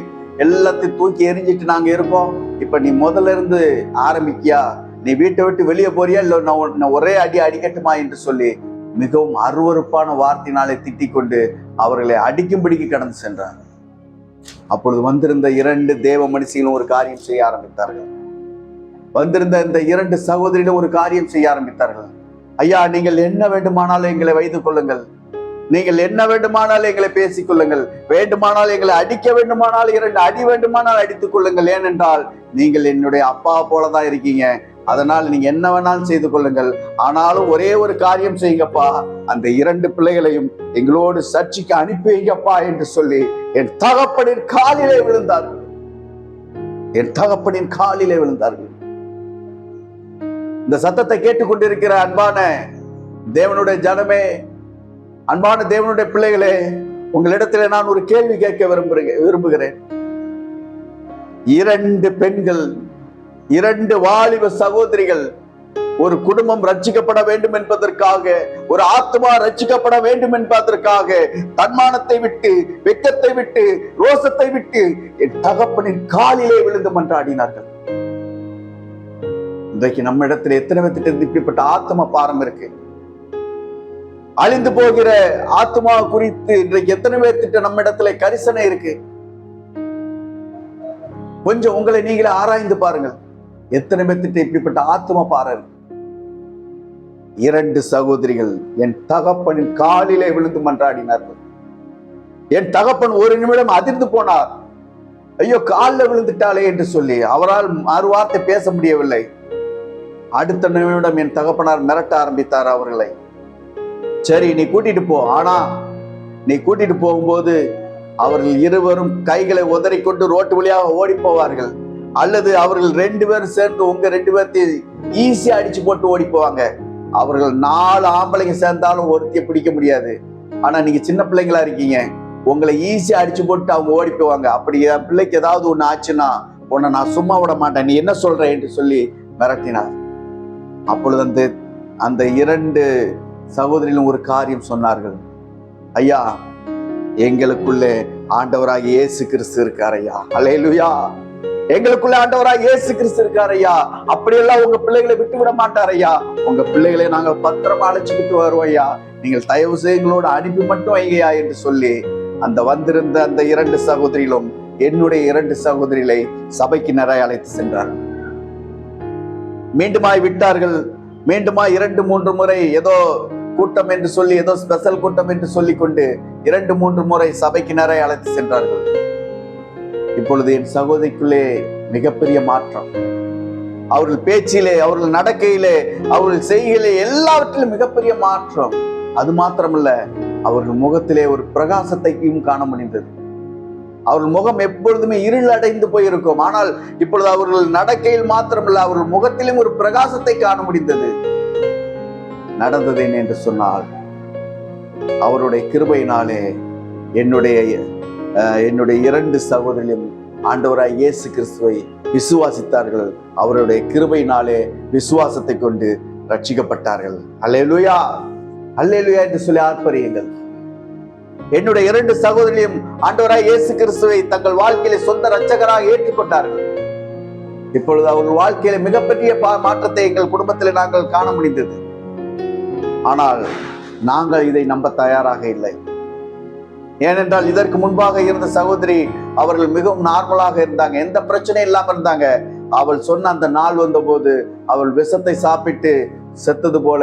எல்லாத்தையும் தூக்கி எரிஞ்சிட்டு நாங்க இருக்கோம். இப்ப நீ முதல்ல இருந்து ஆரம்பிக்கியா? நீ வீட்டை விட்டு வெளியே போறியா, இல்ல நான் ஒரே அடி அடிக்கட்டுமா என்று சொல்லி மிகவும் அருவருப்பான வார்த்தையினாலே திட்டிக் கொண்டு அவர்களை அடிக்கும்படிக்கு கடந்து சென்றார். அப்பொழுது வந்திருந்த 2 தேவ மனுஷிகளும் ஒரு காரியம் செய்ய ஆரம்பித்தார்கள். வந்திருந்த இந்த 2 சகோதரிகளும் ஒரு காரியம் செய்ய ஆரம்பித்தார்கள். ஐயா, நீங்கள் என்ன வேண்டுமானாலும் எங்களை வைத்துக் கொள்ளுங்கள். நீங்கள் என்ன வேண்டுமானாலும் எங்களை பேசிக் கொள்ளுங்கள். வேண்டுமானால் எங்களை அடிக்க வேண்டுமானால் 2 அடி வேண்டுமானால் அடித்துக் கொள்ளுங்கள். ஏனென்றால் நீங்கள் என்னுடைய அப்பா போலதான் இருக்கீங்க. அதனால் நீங்க என்ன வேணாலும் செய்து கொள்ளுங்கள். ஆனாலும் ஒரே ஒரு காரியம் செய்யுங்கப்பா, அந்த 2 பிள்ளைகளையும் எங்களோடு சர்ச்சைக்கு அனுப்பி வைங்கப்பா என்று சொல்லி என் தகப்பனின் காலிலே விழுந்தார்கள். என் தகப்பனின் காலிலே விழுந்தார்கள். இந்த சத்தத்தை கேட்டுக்கொண்டிருக்கிற அன்பான தேவனுடைய ஜனமே, அன்பான தேவனுடைய பிள்ளைகளே, உங்களிடத்தில் நான் ஒரு கேள்வி கேட்க விரும்புகிறேன். 2 பெண்கள், 2 வாலிப சகோதரிகள், ஒரு குடும்பம் ரட்சிக்கப்பட வேண்டும் என்பதற்காக, ஒரு ஆத்மா ரட்சிக்கப்பட வேண்டும் என்பதற்காக தன்மானத்தை விட்டு, வெட்கத்தை விட்டு, ரோசத்தை விட்டு என் தகப்பனின் காலிலே விழுந்து மன்றாடினார்கள். இன்றைக்கு நம்ம இடத்துல எத்தனை பேர்த்திட்ட இப்படிப்பட்ட ஆத்ம பாரம் இருக்கு? அழிந்து போகிற ஆத்மா குறித்து இன்றைக்கு எத்தனை பேர்த்திட்ட நம்ம இடத்துல கரிசனை இருக்கு? கொஞ்சம் உங்களை நீங்களே ஆராய்ந்து பாருங்கள். எத்தனை பேர்த்திட்ட இப்படிப்பட்ட ஆத்ம பாரம்? 2 சகோதரிகள் என் தகப்பனின் காலிலே விழுந்து மன்றாடினார்கள். என் தகப்பன் ஒரு நிமிடம் அதிர்ந்து போனார். ஐயோ, காலில் விழுந்துட்டாளே என்று சொல்லி அவரால் மறு வார்த்தை பேச முடியவில்லை. அடுத்த நிமிடம் என் தகப்பனார் மிரட்ட ஆரம்பித்தார் அவர்களை. சரி, நீ கூட்டிட்டு போ. ஆனா நீ கூட்டிட்டு போகும்போது அவர்கள் இருவரும் கைகளை உதறிக்கொண்டு ரோட்டு வழியாக ஓடி போவார்கள். அல்லது அவர்கள் 2 பேரும் சேர்ந்து உங்க 2 பேர்த்தையும் ஈஸியா அடிச்சு போட்டு ஓடி போவாங்க. அவர்கள் 4 ஆம்பளைங்க சேர்ந்தாலும் ஒருத்திய பிடிக்க முடியாது. ஆனா நீங்க சின்ன பிள்ளைங்களா இருக்கீங்க, உங்களை ஈஸியா அடிச்சு போட்டு அவங்க ஓடி போவாங்க. அப்படி என் பிள்ளைக்கு ஏதாவது ஒண்ணு ஆச்சுன்னா உன்னை நான் சும்மா விட மாட்டேன், நீ என்ன சொல்ற என்று சொல்லி மிரட்டினார். அப்பொழுது அந்த 2 சகோதரிகளும் ஒரு காரியம் சொன்னார்கள். ஐயா, எங்களுக்குள்ளே ஆண்டவராக இயேசு கிறிஸ்து இருக்கார் ஐயா. அல்லேலூயா. எங்களுக்குள்ள ஆண்டவராக இயேசு கிறிஸ்து இருக்கார் ஐயா. அப்படியெல்லாம் உங்க பிள்ளைகளை விட்டு விட மாட்டார் ஐயா. உங்க பிள்ளைகளை நாங்க பத்திரமா அழைச்சிக்கிட்டு வருவோம் ஐயா. நீங்கள் தயவு செய்து எங்களோட அனுப்பி மட்டும் வைங்கயா என்று சொல்லி அந்த வந்திருந்த அந்த 2 சகோதரிகளும் என்னுடைய 2 சகோதரிகளை சபைக்கு நிறைய அழைத்து சென்றார். மீண்டுமாய் விட்டார்கள். மீண்டுமாய் 2-3 முறை ஏதோ கூட்டம் என்று சொல்லி, ஏதோ ஸ்பெஷல் கூட்டம் என்று சொல்லி கொண்டு 2-3 முறை சபைக்கு நிறைய அழைத்து சென்றார்கள். இப்பொழுது என் சகோதரிக்குள்ளே மிகப்பெரிய மாற்றம். அவர்கள் பேச்சிலே, அவர்கள் நடக்கையிலே, அவர்கள் செய்கையிலே எல்லாவற்றிலும் மிகப்பெரிய மாற்றம். அது மாத்திரமல்ல, அவர்கள் முகத்திலே ஒரு பிரகாசத்தையும் காண முடிந்தது. அவர்கள் முகம் எப்பொழுதுமே இருள் அடைந்து போயிருக்கும். ஆனால் இப்பொழுது அவர்கள் நடக்கையில் மாத்திரமல்ல, அவர்கள் முகத்திலும் ஒரு பிரகாசத்தை காண முடிந்தது. நடந்தது என்ன என்று சொன்னால், அவருடைய கிருபையினாலே என்னுடைய 2 சகோதரிலும் ஆண்டவராய் இயேசு கிறிஸ்துவை விசுவாசித்தார்கள். அவருடைய கிருபையினாலே விசுவாசத்தை கொண்டு ரட்சிக்கப்பட்டார்கள். அல்லேலூயா, அல்லேலூயா என்று சொல்லி ஆர்ப்பரியுங்கள். என்னுடைய 2 சகோதரியும் ஆண்டவராய் இயேசு கிறிஸ்துவை தங்கள் வாழ்க்கையில சொந்த இரட்சகராக ஏற்றுக்கொண்டார்கள். இப்பொழுது அவர்கள் வாழ்க்கையில மிகப்பெரிய மாற்றத்தை எங்கள் குடும்பத்தில் நாங்கள் காண முடிந்தது. ஆனால் நாங்கள் இதை நம்ப தயாராக இல்லை. ஏனென்றால் இதற்கு முன்பாக இருந்த சகோதரி அவர்கள் மிகவும் நார்மலாக இருந்தாங்க, எந்த பிரச்சனையும் இல்லாம இருந்தாங்க. அவள் சொன்ன அந்த நாள் வந்த போது அவள் விஷத்தை சாப்பிட்டு செத்தது போல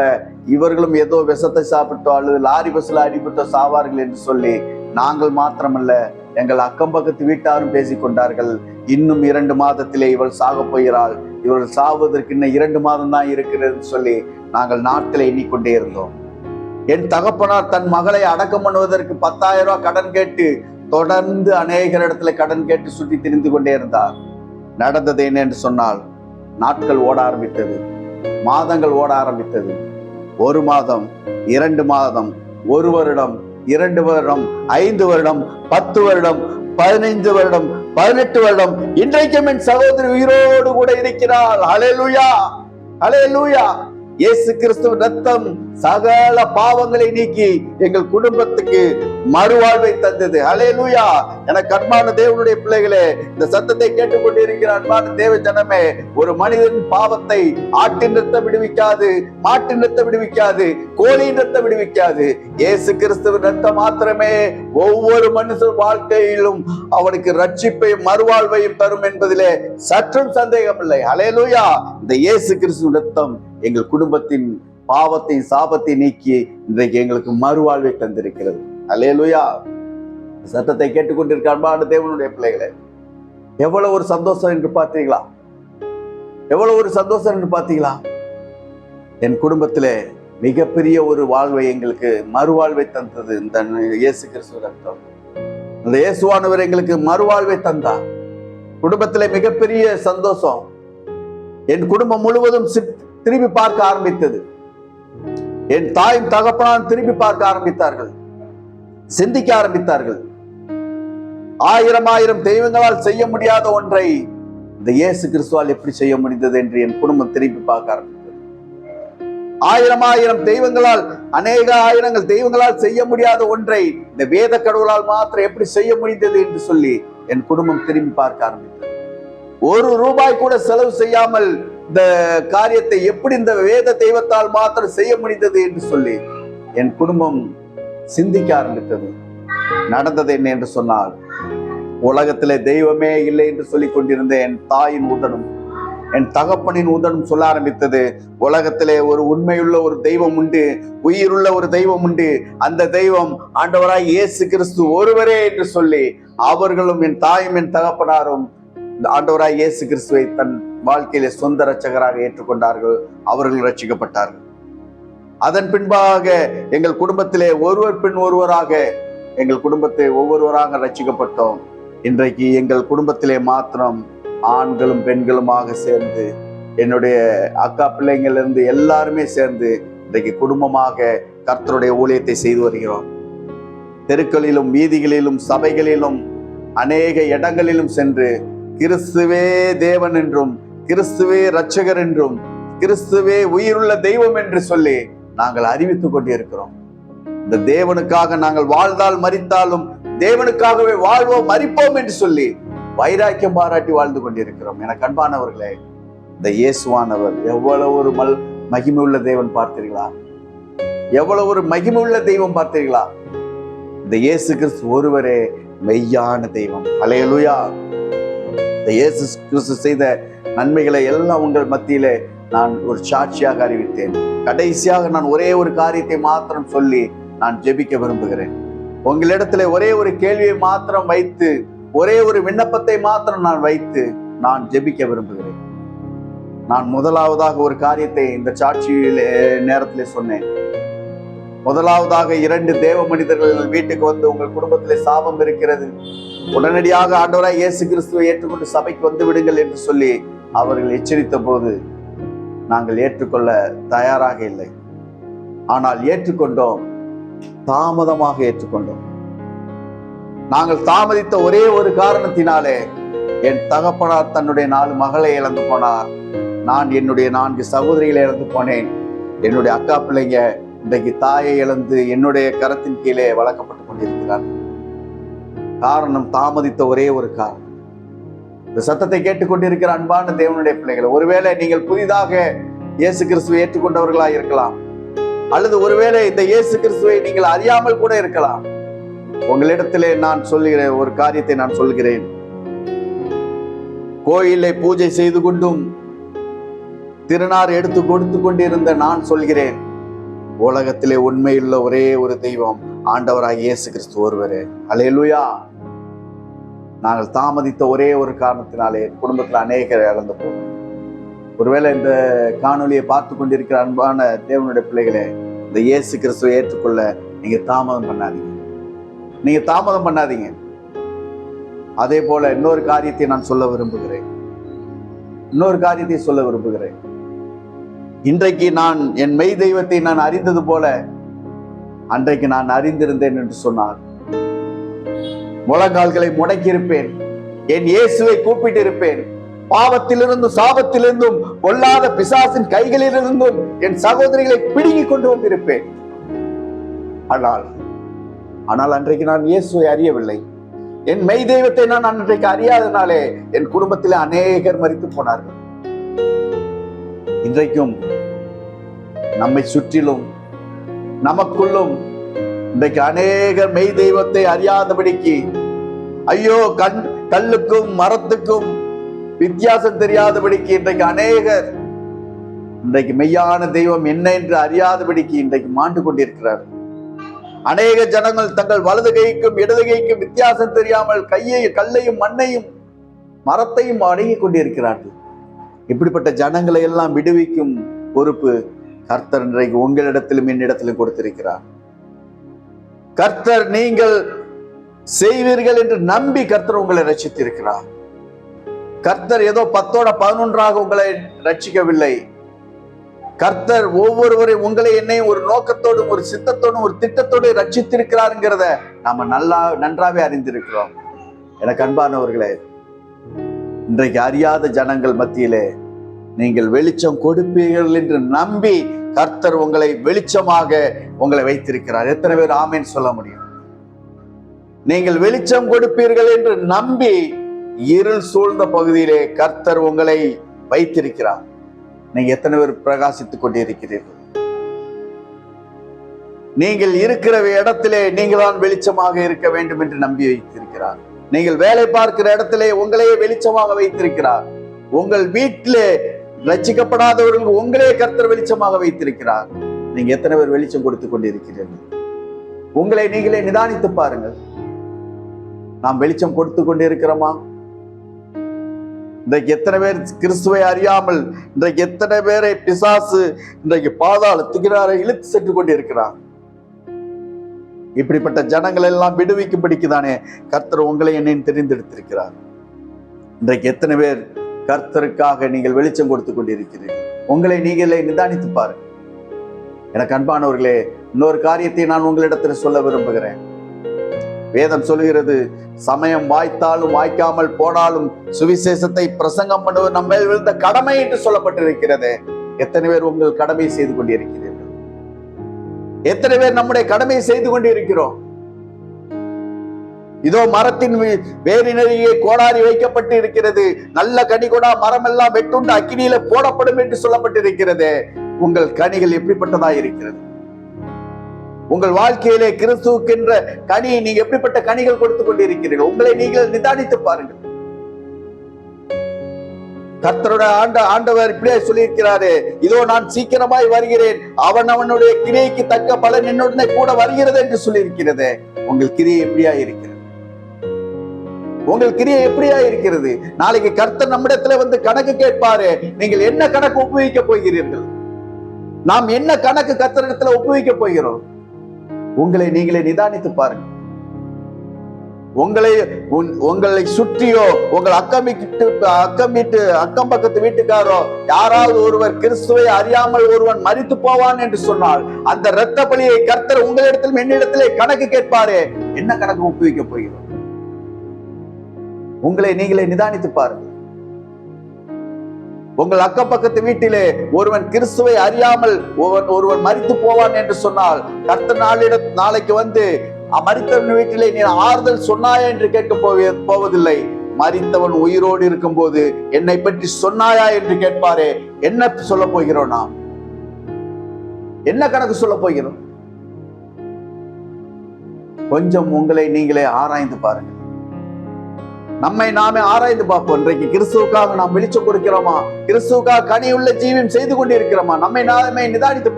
இவர்களும் ஏதோ விஷத்தை சாப்பிட்டோ அல்லது லாரி பஸ்ல அடிபட்டோ சாவார்கள் என்று சொல்லி நாங்கள் மாத்திரமல்ல, எங்கள் அக்கம் பக்கத்து வீட்டாரும் பேசிக் கொண்டார்கள். இன்னும் 2 மாதத்திலே இவள் சாக போகிறாள், இவள் சாவதற்கு இன்னும் 2 மாதம் தான் இருக்கிறது சொல்லி நாங்கள் நாட்களை எண்ணிக்கொண்டே இருந்தோம். என் தகப்பனார் தன் மகளை அடக்கம் பண்ணுவதற்கு 10,000 ரூபாய் கடன் கேட்டு தொடர்ந்து அநேகர் இடத்துல கடன் கேட்டு சுற்றி திரிந்து கொண்டே இருந்தார். நடந்தது என்ன என்று சொன்னால், நாட்கள் ஓட ஆரம்பித்தது, மாதங்கள் ஓட ஆரம்பித்தது. 1 மாதம், 2 மாதம், 1 வருடம், 2 வருடம், 5 வருடம், 10 வருடம், 15 வருடம், 18 வருடம். இன்றைக்கும் என் சகோதரி உயிரோடு கூட இருக்கிறாள். ஹல்லேலூயா, ஹல்லேலூயா. இயேசு கிறிஸ்துவின் ரத்தம் சகல பாவங்களை நீக்கி எங்கள் குடும்பத்துக்கு மறுவாழ்வை தந்தது. ஹல்லேலூயா. எனக்கு அன்பான தேவனுடைய பிள்ளைகளே, இந்த சத்தத்தை கேட்டுக்கொண்டிருக்கிற அன்பான தேவ ஜனமே, ஒரு மனிதன் பாவத்தை ஆட்டின் ரத்தம் விடுவிக்காது, மாட்டின் ரத்தம் விடுவிக்காது, கோழியின் ரத்தம் விடுவிக்காது. இயேசு கிறிஸ்துவின் ரத்தம் மாத்திரமே ஒவ்வொரு மனுஷன் வாழ்க்கையிலும் அவனுக்கு ரட்சிப்பையும் மறுவாழ்வையும் தரும் என்பதிலே சற்றும் சந்தேகம் இல்லை. ஹல்லேலூயா. இந்த இயேசு கிறிஸ்துவின் ரத்தம் எங்கள் குடும்பத்தின் பாவத்தை சாபத்தை நீக்கி இன்றைக்கு எங்களுக்கு மறுவாழ்வை தந்திருக்கிறது. அல்லேலூயா. சத்தத்தை கேட்டுக்கொண்டிருக்க அன்பான தேவனுடைய பிள்ளைகளே, எவ்வளவு ஒரு சந்தோஷம் என்று பார்த்தீங்களா? எவ்வளவு ஒரு சந்தோஷம் என்று பார்த்தீங்களா? என் குடும்பத்திலே மிகப்பெரிய ஒரு வாழ்வை எங்களுக்கு மறுவாழ்வை தந்தது இந்த இயேசு கிறிஸ்து ரத்தம். இந்த இயேசுவானவர் எங்களுக்கு மறுவாழ்வை தந்தார். குடும்பத்திலே மிகப்பெரிய சந்தோஷம். என் குடும்பம் முழுவதும் திரும்பி பார்க்க ஆரம்பித்தது. என் தாயும் தகப்பனாரும் திரும்பி பார்க்க ஆரம்பித்தார்கள், சிந்திக்க ஆரம்பித்தார்கள். 1000 தெய்வங்களால் செய்ய முடியாத ஒன்றை இந்த இயேசு கிறிஸ்துவால் எப்படி செய்ய முடிந்தது என்று என் குடும்பம் திரும்பி பார்க்க ஆரம்பித்தது. 1000 தெய்வங்களால், அநேக ஆயிரங்கள் தெய்வங்களால் செய்ய முடியாத ஒன்றை இந்த வேத கடவுளால் மாத்திரம் எப்படி செய்ய முடிந்தது என்று சொல்லி என் குடும்பம் திரும்பி பார்க்க ஆரம்பித்தது. 1 ரூபாய் கூட செலவு செய்யாமல் இந்த காரியத்தை எப்படி இந்த வேத தெய்வத்தால் மாத்திரம் செய்ய முடிந்தது என்று சொல்லி என் குடும்பம் சிந்திக்க ஆரம்பித்தது. நடந்தது என்ன என்று சொன்னால், உலகத்திலே தெய்வமே இல்லை என்று சொல்லிக் கொண்டிருந்த என் தாயின் உதடும், என் தகப்பனின் உதடும் சொல்ல ஆரம்பித்தது, உலகத்திலே ஒரு உண்மையுள்ள ஒரு தெய்வம் உண்டு, உயிருள்ள ஒரு தெய்வம் உண்டு. அந்த தெய்வம் ஆண்டவராய் இயேசு கிறிஸ்து ஒருவரே என்று சொல்லி அவர்களும் என் தாயும் என் தகப்பனாரும் ஆண்டவராய் இயேசு கிறிஸ்துவை தன் வாழ்க்கையிலே சொந்த இரட்சகராக ஏற்றுக்கொண்டார்கள். அவர்கள் ரட்சிக்கப்பட்டார்கள். அதன் பின்பாக எங்கள் குடும்பத்திலே ஒருவர் பின் ஒருவராக எங்கள் குடும்பத்தை ஒவ்வொருவராக ரட்சிக்கப்பட்டோம். இன்றைக்கு எங்கள் குடும்பத்திலே மாத்திரம் ஆண்களும் பெண்களுமாக சேர்ந்து, என்னுடைய அக்கா பிள்ளைங்கள் இருந்து எல்லாருமே சேர்ந்து இன்றைக்கு குடும்பமாக கர்த்தருடைய ஊழியத்தை செய்து வருகிறோம். தெருக்களிலும் வீதிகளிலும் சபைகளிலும் அநேக இடங்களிலும் சென்று கிறிஸ்துவே தேவன் என்றும், கிறிஸ்துவே இரட்சகர் என்றும், கிறிஸ்துவே உயிருள்ள தெய்வம் என்று சொல்லி நாங்கள் அறிவித்துக் கொண்டிருக்கிறோம். இந்த தேவனுக்காக நாங்கள் வாழ்ந்தால் மரித்தாலும் தேவனுக்காகவே வாழ்வோம் மரிப்போம் என்று சொல்லி வைராக்கியம் பாராட்டி வாழ்ந்து கொண்டிருக்கிறோம். எனக்கு அன்பானவர்களே, இந்த இயேசுவானவர் எவ்வளவு ஒரு மகிமை உள்ள தேவன் பார்த்தீர்களா? எவ்வளவு ஒரு மகிமை உள்ள தெய்வம் பார்த்தீர்களா? இந்த இயேசு கிறிஸ்து ஒருவரே மெய்யான தெய்வம். அல்லேலூயா. இந்த இயேசு கிறிஸ்து செய்த நன்மைகளை எல்லாம் உங்கள் மத்தியிலே நான் ஒரு சாட்சியாக அறிவித்தேன். கடைசியாக நான் ஒரே ஒரு காரியத்தை மாத்திரம் சொல்லி நான் ஜெபிக்க விரும்புகிறேன். உங்களிடத்துல ஒரே ஒரு கேள்வியை மாத்திரம் வைத்து, ஒரே ஒரு விண்ணப்பத்தை மாத்திரம் நான் வைத்து நான் ஜெபிக்க விரும்புகிறேன். நான் முதலாவதாக ஒரு காரியத்தை இந்த சாட்சி நேரத்திலே சொன்னேன். முதலாவதாக 2 தேவ மனிதர்கள் வீட்டுக்கு வந்து, உங்கள் குடும்பத்திலே சாபம் இருக்கிறது, உடனடியாக ஆண்டவராய் இயேசு கிறிஸ்துவை ஏற்றுக்கொண்டு சபைக்கு வந்து விடுங்கள் என்று சொல்லி அவர்கள் எச்சரித்த போது நாங்கள் ஏற்றுக்கொள்ள தயாராக இல்லை. ஆனால் ஏற்றுக்கொண்டோம், தாமதமாக ஏற்றுக்கொண்டோம். நாங்கள் தாமதித்த ஒரே ஒரு காரணத்தினாலே என் தகப்பனார் தன்னுடைய 4 மகளை இழந்து போனார். நான் என்னுடைய 4 சகோதரிகளை இழந்து போனேன். என்னுடைய அக்கா பிள்ளைங்க இன்றைக்கு தாயை இழந்து என்னுடைய கரத்தின் கீழே வளர்க்கப்பட்டு கொண்டிருக்கிறார். காரணம், தாமதித்த ஒரே ஒரு காரணம். இந்த சத்தத்தை கேட்டுக்கொண்டிருக்கிற அன்பான தேவனுடைய பிள்ளைகள், ஒருவேளை நீங்கள் புதிதாக இயேசு கிறிஸ்துவை ஏற்றுக்கொண்டவர்களா இருக்கலாம், அல்லது ஒருவேளை இந்த இயேசு கிறிஸ்துவை நீங்கள் அறியாமல் கூட இருக்கலாம். உங்களிடத்திலே நான் சொல்லுகிறேன், ஒரு காரியத்தை நான் சொல்கிறேன். கோயிலை பூஜை செய்து கொண்டும் திருநார் எடுத்து கொடுத்து கொண்டிருந்த நான் சொல்கிறேன், உலகத்திலே உண்மையுள்ள ஒரே ஒரு தெய்வம் ஆண்டவராகிய இயேசு கிறிஸ்து ஒருவரே. அல்லேலூயா. நாங்கள் தாமதித்த ஒரே ஒரு காரணத்தினாலே குடும்பத்தில் அநேகரை இழந்து போவோம். ஒருவேளை இந்த காணொலியை பார்த்து கொண்டிருக்கிற அன்பான தேவனுடைய பிள்ளைகளே, இந்த இயேசு கிறிஸ்துவை ஏற்றுக்கொள்ள நீங்க தாமதம் பண்ணாதீங்க. அதே போல இன்னொரு காரியத்தை நான் சொல்ல விரும்புகிறேன். இன்றைக்கு நான் என் மெய் தெய்வத்தை நான் அறிந்தது போல அன்றைக்கு நான் அறிந்திருந்தேன் என்று சொன்னார், முழங்கால்களை முடக்கி இருப்பேன், என் இயேசுவை கூப்பிட்டு இருப்பேன், பாவத்திலிருந்தும் சாபத்திலிருந்தும் பொல்லாத பிசாசின் கைகளிலிருந்தும் என் சகோதரிகளை பிடுங்கி கொண்டு வந்திருப்பேன். ஆனால் அன்றைக்கு நான் இயேசுவை அறியவில்லை. என் மெய் தெய்வத்தை நான் அன்றைக்கு அறியாதனாலே என் குடும்பத்தில் அநேகர் மரித்து போனார்கள். இன்றைக்கும் நம்மை சுற்றிலும் நமக்குள்ளும் இன்றைக்கு அநேகர் மெய் தெய்வத்தை அறியாதபடிக்கு, ஐயோ கல்லுக்கும் மரத்துக்கும் வித்தியாசம் தெரியாதபடிக்கு இன்றைக்கு அநேகர் இன்றைக்கு மெய்யான தெய்வம் என்ன என்று அறியாதபடிக்கு இன்றைக்கு மாண்டு கொண்டிருக்கிறார். அநேக ஜனங்கள் தங்கள் வலது கைக்கும் இடது கைக்கும் வித்தியாசம் தெரியாமல் கல்லையும் மண்ணையும் மரத்தையும் அடங்கி கொண்டிருக்கிறார்கள். இப்படிப்பட்ட ஜனங்களை எல்லாம் விடுவிக்கும் பொறுப்பு கர்த்தர் இன்றைக்கு உங்களிடத்திலும் என்னிடத்திலும் கொடுத்திருக்கிறார். கர்த்தர் நீங்கள் செய்வீர்கள் என்று நம்பி கர்த்தர் உங்களை ரட்சித்திருக்கிறார். கர்த்தர் ஏதோ 10-11 உங்களை ரட்சிக்கவில்லை. கர்த்தர் ஒவ்வொருவரையும் உங்களை என்னையும் ஒரு நோக்கத்தோடும் ஒரு சித்தத்தோடும் ஒரு திட்டத்தோடு ரட்சித்திருக்கிறாருங்கிறத நாம நன்றாவே அறிந்திருக்கிறோம். எனக்கு அன்பானவர்களே, இன்றைக்கு அறியாத ஜனங்கள் மத்தியிலே நீங்கள் வெளிச்சம் கொடுப்பீர்கள் என்று நம்பி கர்த்தர் உங்களை வெளிச்சமாக உங்களை வைத்திருக்கிறார். எத்தனை பேர் ஆமேன் சொல்ல முடியும்? நீங்கள் வெளிச்சம் கொடுப்பீர்கள் என்று நம்பி இருள் சூழ்ந்த பகுதியிலே கர்த்தர் உங்களை வைத்திருக்கிறார். நீங்க எத்தனை பேர் பிரகாசித்துக் கொண்டிருக்கிறீர்கள்? நீங்கள் இருக்கிற இடத்திலே நீங்கள் தான் வெளிச்சமாக இருக்க வேண்டும் என்று நம்பி வைத்திருக்கிறார். நீங்கள் வேலை பார்க்கிற இடத்திலே உங்களையே வெளிச்சமாக வைத்திருக்கிறார். உங்கள் வீட்டிலே ரட்சிக்கப்படாதவர்கள் உங்களே கர்த்தர் வெளிச்சமாக வைத்திருக்கிறார். நீங்க எத்தனை பேர் வெளிச்சம் கொடுத்து கொண்டிருக்கிறீர்கள்? உங்களை நீங்களே நிதானித்து பாருங்கள். நாம் வெளிச்சம் கொடுத்து கொண்டிருக்கிறோமா? இன்றைக்கு எத்தனை பேர் கிறிஸ்துவை அறியாமல் இன்றைக்கு எத்தனை பேரை பிசாசு இன்றைக்கு பாதாளத்துக்கு இழுத்து சென்று கொண்டிருக்கிறார். இப்படிப்பட்ட ஜனங்கள் எல்லாம் விடுவிக்கும்படிக்குதானே கர்த்தர் உங்களை என்னையும் தெரிந்தெடுத்திருக்கிறார். இன்றைக்கு எத்தனை பேர் கர்த்தருக்காக நீங்கள் வெளிச்சம் கொடுத்து கொண்டிருக்கிறீர்கள்? உங்களை நீங்களே நிதானித்து பாருங்கள். எனக்கு அன்பானவர்களே, இன்னொரு காரியத்தை நான் உங்களிடத்தில் சொல்ல விரும்புகிறேன். வேதம் சொல்கிறது, சமயம் வாய்த்தாலும் வாய்க்காமல் போனாலும் சுவிசேஷத்தை பிரசங்கம் பண்ணுவது நம்ம விழுந்த கடமை என்று சொல்லப்பட்டிருக்கிறது. எத்தனை பேர் உங்கள் கடமை செய்து கொண்டிருக்கிறீர்கள்? எத்தனை பேர் நம்முடைய கடமையை செய்து கொண்டிருக்கிறோம்? இதோ மரத்தின் வேரினரியே கோடாரி வைக்கப்பட்டு இருக்கிறது, நல்ல கனி கொடா மரம் எல்லாம் வெட்டுண்டு அக்கினியில போடப்படும் என்று சொல்லப்பட்டிருக்கிறது. உங்கள் கனிகள் எப்படிப்பட்டதா இருக்கிறது? உங்கள் வாழ்க்கையிலே கிறிஸ்துவுக்கென்ற கனி நீங்க எப்படிப்பட்ட கனிகள் கொடுத்து கொண்டிருக்கிறீர்கள்? உங்களை நீங்கள் நிதானித்து பாருங்கள். கர்த்தரோட ஆண்டவர் இப்படியே சொல்லியிருக்கிறாரு, இதோ நான் சீக்கிரமாய் வருகிறேன், அவனுடைய கிரியைக்கு தக்க பலன் என்னுடனே கூட வருகிறது என்று சொல்லியிருக்கிறது. உங்கள் கிரியை எப்படியா இருக்கிறது? உங்கள் கிரியை எப்படியா இருக்கிறது? நாளைக்கு கர்த்தர் நம்மிடத்துல வந்து கணக்கு கேட்பாரு. நீங்கள் என்ன கணக்கு ஒப்புவிக்க போகிறீர்கள்? நாம் என்ன கணக்கு கர்த்தரிடத்துல ஒப்புவிக்க போகிறோம்? உங்களை நீங்களே நிதானித்து பாருங்கள். உங்களை சுற்றியோ உங்கள் அக்கம் பக்கத்து வீட்டுக்காரோ யாராவது ஒருவர் கிறிஸ்துவை அறியாமல் ஒருவன் மரித்து போவான் என்று சொன்னால் அந்த இரத்த பலியை கர்த்தர் உங்களிடத்திலும் என்னிடத்திலே கணக்கு கேட்பாரு. என்ன கணக்கு ஒப்புவிக்க போகிறோம்? உங்களை நீங்களே நிதானித்து பாருங்கள். உங்கள் அக்கம் பக்கத்து வீட்டிலே ஒருவன் கிறிஸ்துவை அறியாமல் ஒருவன் மரித்து போவான் என்று சொன்னால் கர்த்தர் நாளைக்கு வந்து மரித்தவன் வீட்டிலே நீ ஆறுதல் சொன்னாயா என்று கேட்க போவதில்லை. மரித்தவன் உயிரோடு இருக்கும் போது என்னை பற்றி சொன்னாயா என்று கேட்பாரே. என்ன சொல்ல போகிறோம்? நாம் என்ன கணக்கு சொல்ல போகிறோம்? கொஞ்சம் உங்களை நீங்களே ஆராய்ந்து பாருங்கள். நம்மை நாமே ஆராய்ந்து பார்ப்போம். இன்றைக்கு கிறிஸ்துவுக்காக நாம் வெளிச்சம் கொடுக்கிறோமா? கிறிஸ்துவுக்காக கனியுள்ள ஜீவியம் செய்து கொண்டிருக்கிறோமா? நம்மை நாமே நிதானித்து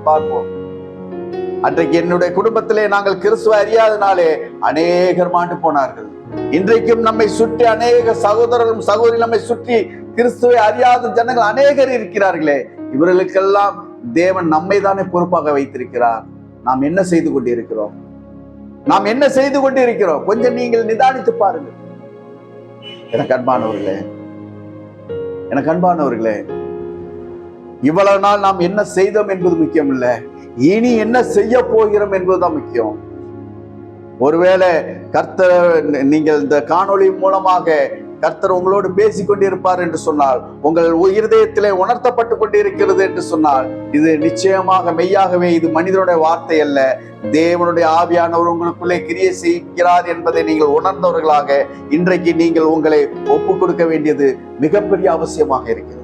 பார்ப்போம். அன்றைக்கு என்னுடைய குடும்பத்திலே நாங்கள் கிறிஸ்துவை அறியாதனாலே அநேகர் மாண்டு போனார்கள். இன்றைக்கும் நம்மை சுற்றி அநேக சகோதரரும் சகோதரி நம்மை சுற்றி கிறிஸ்துவை அறியாத ஜனங்கள் அநேகர் இருக்கிறார்களே. இவர்களுக்கெல்லாம் தேவன் நம்மை தானே பொறுப்பாக வைத்திருக்கிறார். நாம் என்ன செய்து கொண்டிருக்கிறோம்? நாம் என்ன செய்து கொண்டிருக்கிறோம்? கொஞ்சம் நீங்கள் நிதானித்து பாருங்கள். எனக்கு அன்பானவர்களே, இவ்வளவு நாள் நாம் என்ன செய்தோம் என்பது முக்கியம் இல்ல, இனி என்ன செய்ய போகிறோம் என்பதுதான் முக்கியம். ஒருவேளை கர்த்தர், நீங்கள் இந்த காணொளி மூலமாக கர்த்தர் உங்களோடு பேசிக் கொண்டிருப்பார் என்று சொன்னால், உங்கள் இருதயத்திலே உணர்த்தப்பட்டு கொண்டிருக்கிறது என்று சொன்னால், இது நிச்சயமாக மெய்யாகவே இது மனிதனுடைய வார்த்தை அல்ல, தேவனுடைய ஆவியானவர் உங்களுக்குள்ளே கிரியை செய்கிறார் என்பதை நீங்கள் உணர்ந்தவர்களாக இன்றைக்கு நீங்கள் உங்களை ஒப்புக் கொடுக்க வேண்டியது மிகப்பெரிய அவசியமாக இருக்கிறது.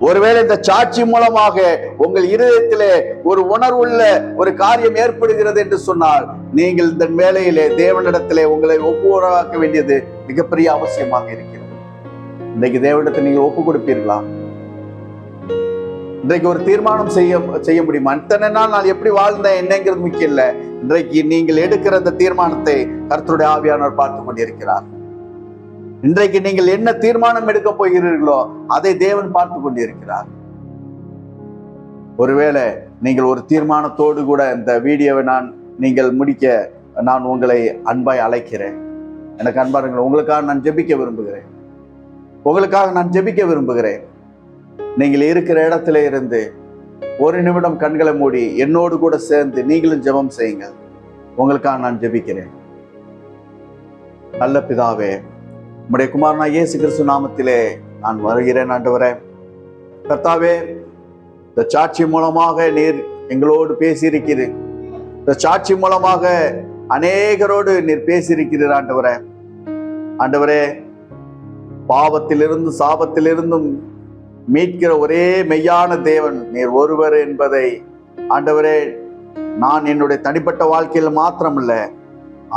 ஒருவேளை இந்த சாட்சி மூலமாக உங்கள் இருதயத்திலே ஒரு உணர்வுள்ள ஒரு காரியம் ஏற்படுகிறது என்று சொன்னால், நீங்கள் இந்த வேளையிலே தேவனிடத்திலே உங்களை ஒப்புரவாக்க வேண்டியது மிகப்பெரிய அவசியமாக இருக்கிறது. இன்றைக்கு தேவனிடத்தில் நீங்கள் ஒப்பு கொடுப்பீர்களா? இன்றைக்கு ஒரு தீர்மானம் செய்ய முடியுமா? இத்தனை நாள் நான் எப்படி வாழ்ந்தேன் என்னங்கிறது முக்கியம் இல்லை. இன்றைக்கு நீங்கள் எடுக்கிற அந்த தீர்மானத்தை கர்த்தருடைய ஆவியானவர் பார்த்து கொண்டிருக்கிறார். இன்றைக்கு நீங்கள் என்ன தீர்மானம் எடுக்க போகிறீர்களோ அதை தேவன் பார்த்து கொண்டிருக்கிறார். ஒருவேளை நீங்கள் ஒரு தீர்மானத்தோடு கூட இந்த வீடியோவை நீங்கள் முடிக்க நான் உங்களை அன்பாய் அழைக்கிறேன். எனக்கு அன்பாருங்கள், உங்களுக்காக நான் ஜெபிக்க விரும்புகிறேன். நீங்கள் இருக்கிற இடத்துல இருந்து ஒரு நிமிடம் கண்களை மூடி என்னோடு கூட சேர்ந்து நீங்களும் ஜெபம் செய்யுங்க. உங்களுக்காக நான் ஜெபிக்கிறேன். நல்ல பிதாவே, உம்முடைய குமாரனா இயேசு கிறிஸ்து நாமத்திலே நான் வருகிறேன். ஆண்டவரே கர்த்தாவே, இந்த சாட்சி மூலமாக நீர் எங்களோடு பேசியிருக்கிறீர். இந்த சாட்சி மூலமாக அநேகரோடு நீர் பேசியிருக்கிறீர். ஆண்டவரே, பாவத்திலிருந்து சாபத்திலிருந்தும் மீட்கிற ஒரே மெய்யான தேவன் நீர் ஒருவர் என்பதை ஆண்டவரே நான் என்னுடைய தனிப்பட்ட வாழ்க்கையில் மாத்திரமல்ல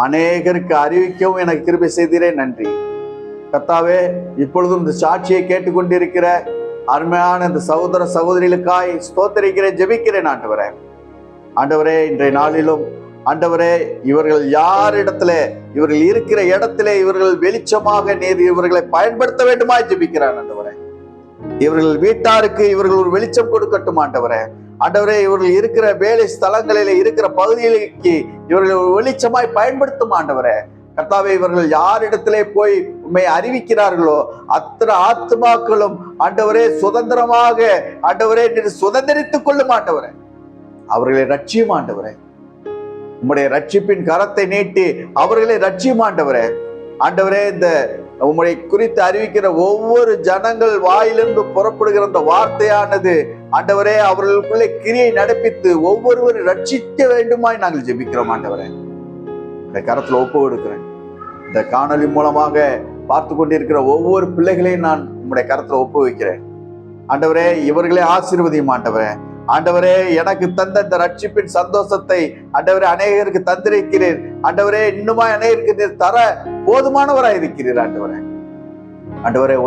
அநேகருக்கு அறிவிக்கவும் எனக்கு கிருபை செய்தீரே. நன்றி கர்த்தாவே. இப்பொழுதும் இந்த சாட்சியை கேட்டுக்கொண்டிருக்கிற அருமையான இந்த சகோதர சகோதரிகளுக்காய் ஸ்தோத்திரிக்கிறேன், ஜெபிக்கிறேன். ஆண்டவரே இன்றைய நாளிலும் ஆண்டவரே இவர்கள் இவர்கள் இருக்கிற இடத்திலே இவர்கள் வெளிச்சமாக நீர் இவர்களை பயன்படுத்த வேண்டுமாய் ஜெபிக்கிறான். இவர்கள் வீட்டாருக்கு இவர்கள் ஒரு வெளிச்சம் கொடுக்கட்டும். ஆண்டவரே இவர்கள் இருக்கிற வேலை ஸ்தலங்களிலே இருக்கிற பகுதிகளுக்கு இவர்கள் ஒரு வெளிச்சமாய் பயன்படுத்தும். கர்த்தாவே, இவர்கள் யாரிடத்திலே போய் உண்மை அறிவிக்கிறார்களோ அத்தனை ஆத்மாக்களும் ஆண்டவரே சுதந்திரமாக சுதந்திரித்துக் கொள்ளும். அவர்களை ரட்சியும். உம்முடைய ரட்சிப்பின் கரத்தை நீட்டி அவர்களை ரட்சியும். இந்த உம்முடைய குறித்து அறிவிக்கிற ஒவ்வொரு ஜனங்கள் வாயிலிருந்து புறப்படுகிற அந்த வார்த்தையானது ஆண்டவரே அவர்களுக்குள்ளே கிரியை நடப்பித்து ஒவ்வொருவரும் ரட்சிக்க வேண்டுமாய் நாங்கள் ஜெபிக்கிறோம். இந்த கரத்துல ஒப்பு கொடுக்கிறேன். இந்த காணொலி மூலமாக பார்த்து கொண்டிருக்கிற ஒவ்வொரு பிள்ளைகளையும் நான் உம்முடைய கரத்துல ஒப்பு வைக்கிறேன். இவர்களே ஆசீர்வதியும். ஆண்டவரே எனக்கு தந்த இந்த ரட்சிப்பின் சந்தோஷத்தை அநேகருக்கு தந்திருக்கிறீர். இன்னுமாய் அநேகருக்கு தர போதுமானவராய் இருக்கிறீர்.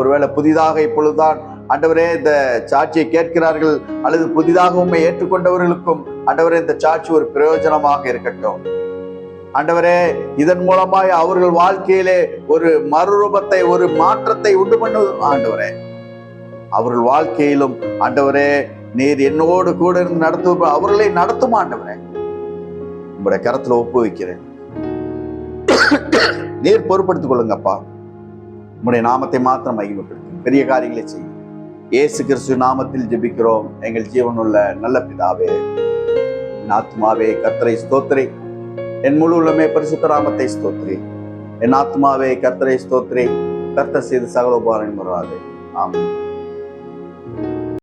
ஒருவேளை புதிதாக இப்பொழுதுதான் இந்த சாட்சியை கேட்கிறார்கள் அல்லது புதிதாக உண்மை ஏற்றுக்கொண்டவர்களுக்கும் இந்த சாட்சி ஒரு பிரயோஜனமாக இருக்கட்டும். இதன் மூலமாய் அவர்கள் வாழ்க்கையிலே ஒரு மறுரூபத்தை ஒரு மாற்றத்தை உண்டு பண்ணுவது. அவர்கள் வாழ்க்கையிலும் நீர் என்னோடு கூட இருந்து நடத்துவ அவர்களை நடத்தும். உங்களுடைய கரத்துல ஒப்பு வைக்கிறேன். நீர் பொறுப்படுத்திக் கொள்ளுங்கப்பா. உங்களுடைய நாமத்தை மாத்திரம் மகிமைப்படுத்தும் பெரிய காரியங்களை செய்யும். இயேசு கிறிஸ்து நாமத்தில் ஜெபிக்கிறோம் எங்கள் ஜீவனுள்ள நல்ல பிதாவே. என் ஆத்மாவே கர்த்தரை ஸ்தோத்திரி, என் முழு உள்ளமே பரிசுத்த நாமத்தை ஸ்தோத்திரி. என் ஆத்மாவே கர்த்தரை ஸ்தோத்திரி, கர்த்தர் செய்து சகல உபகாரம் வராது. ஆமென்.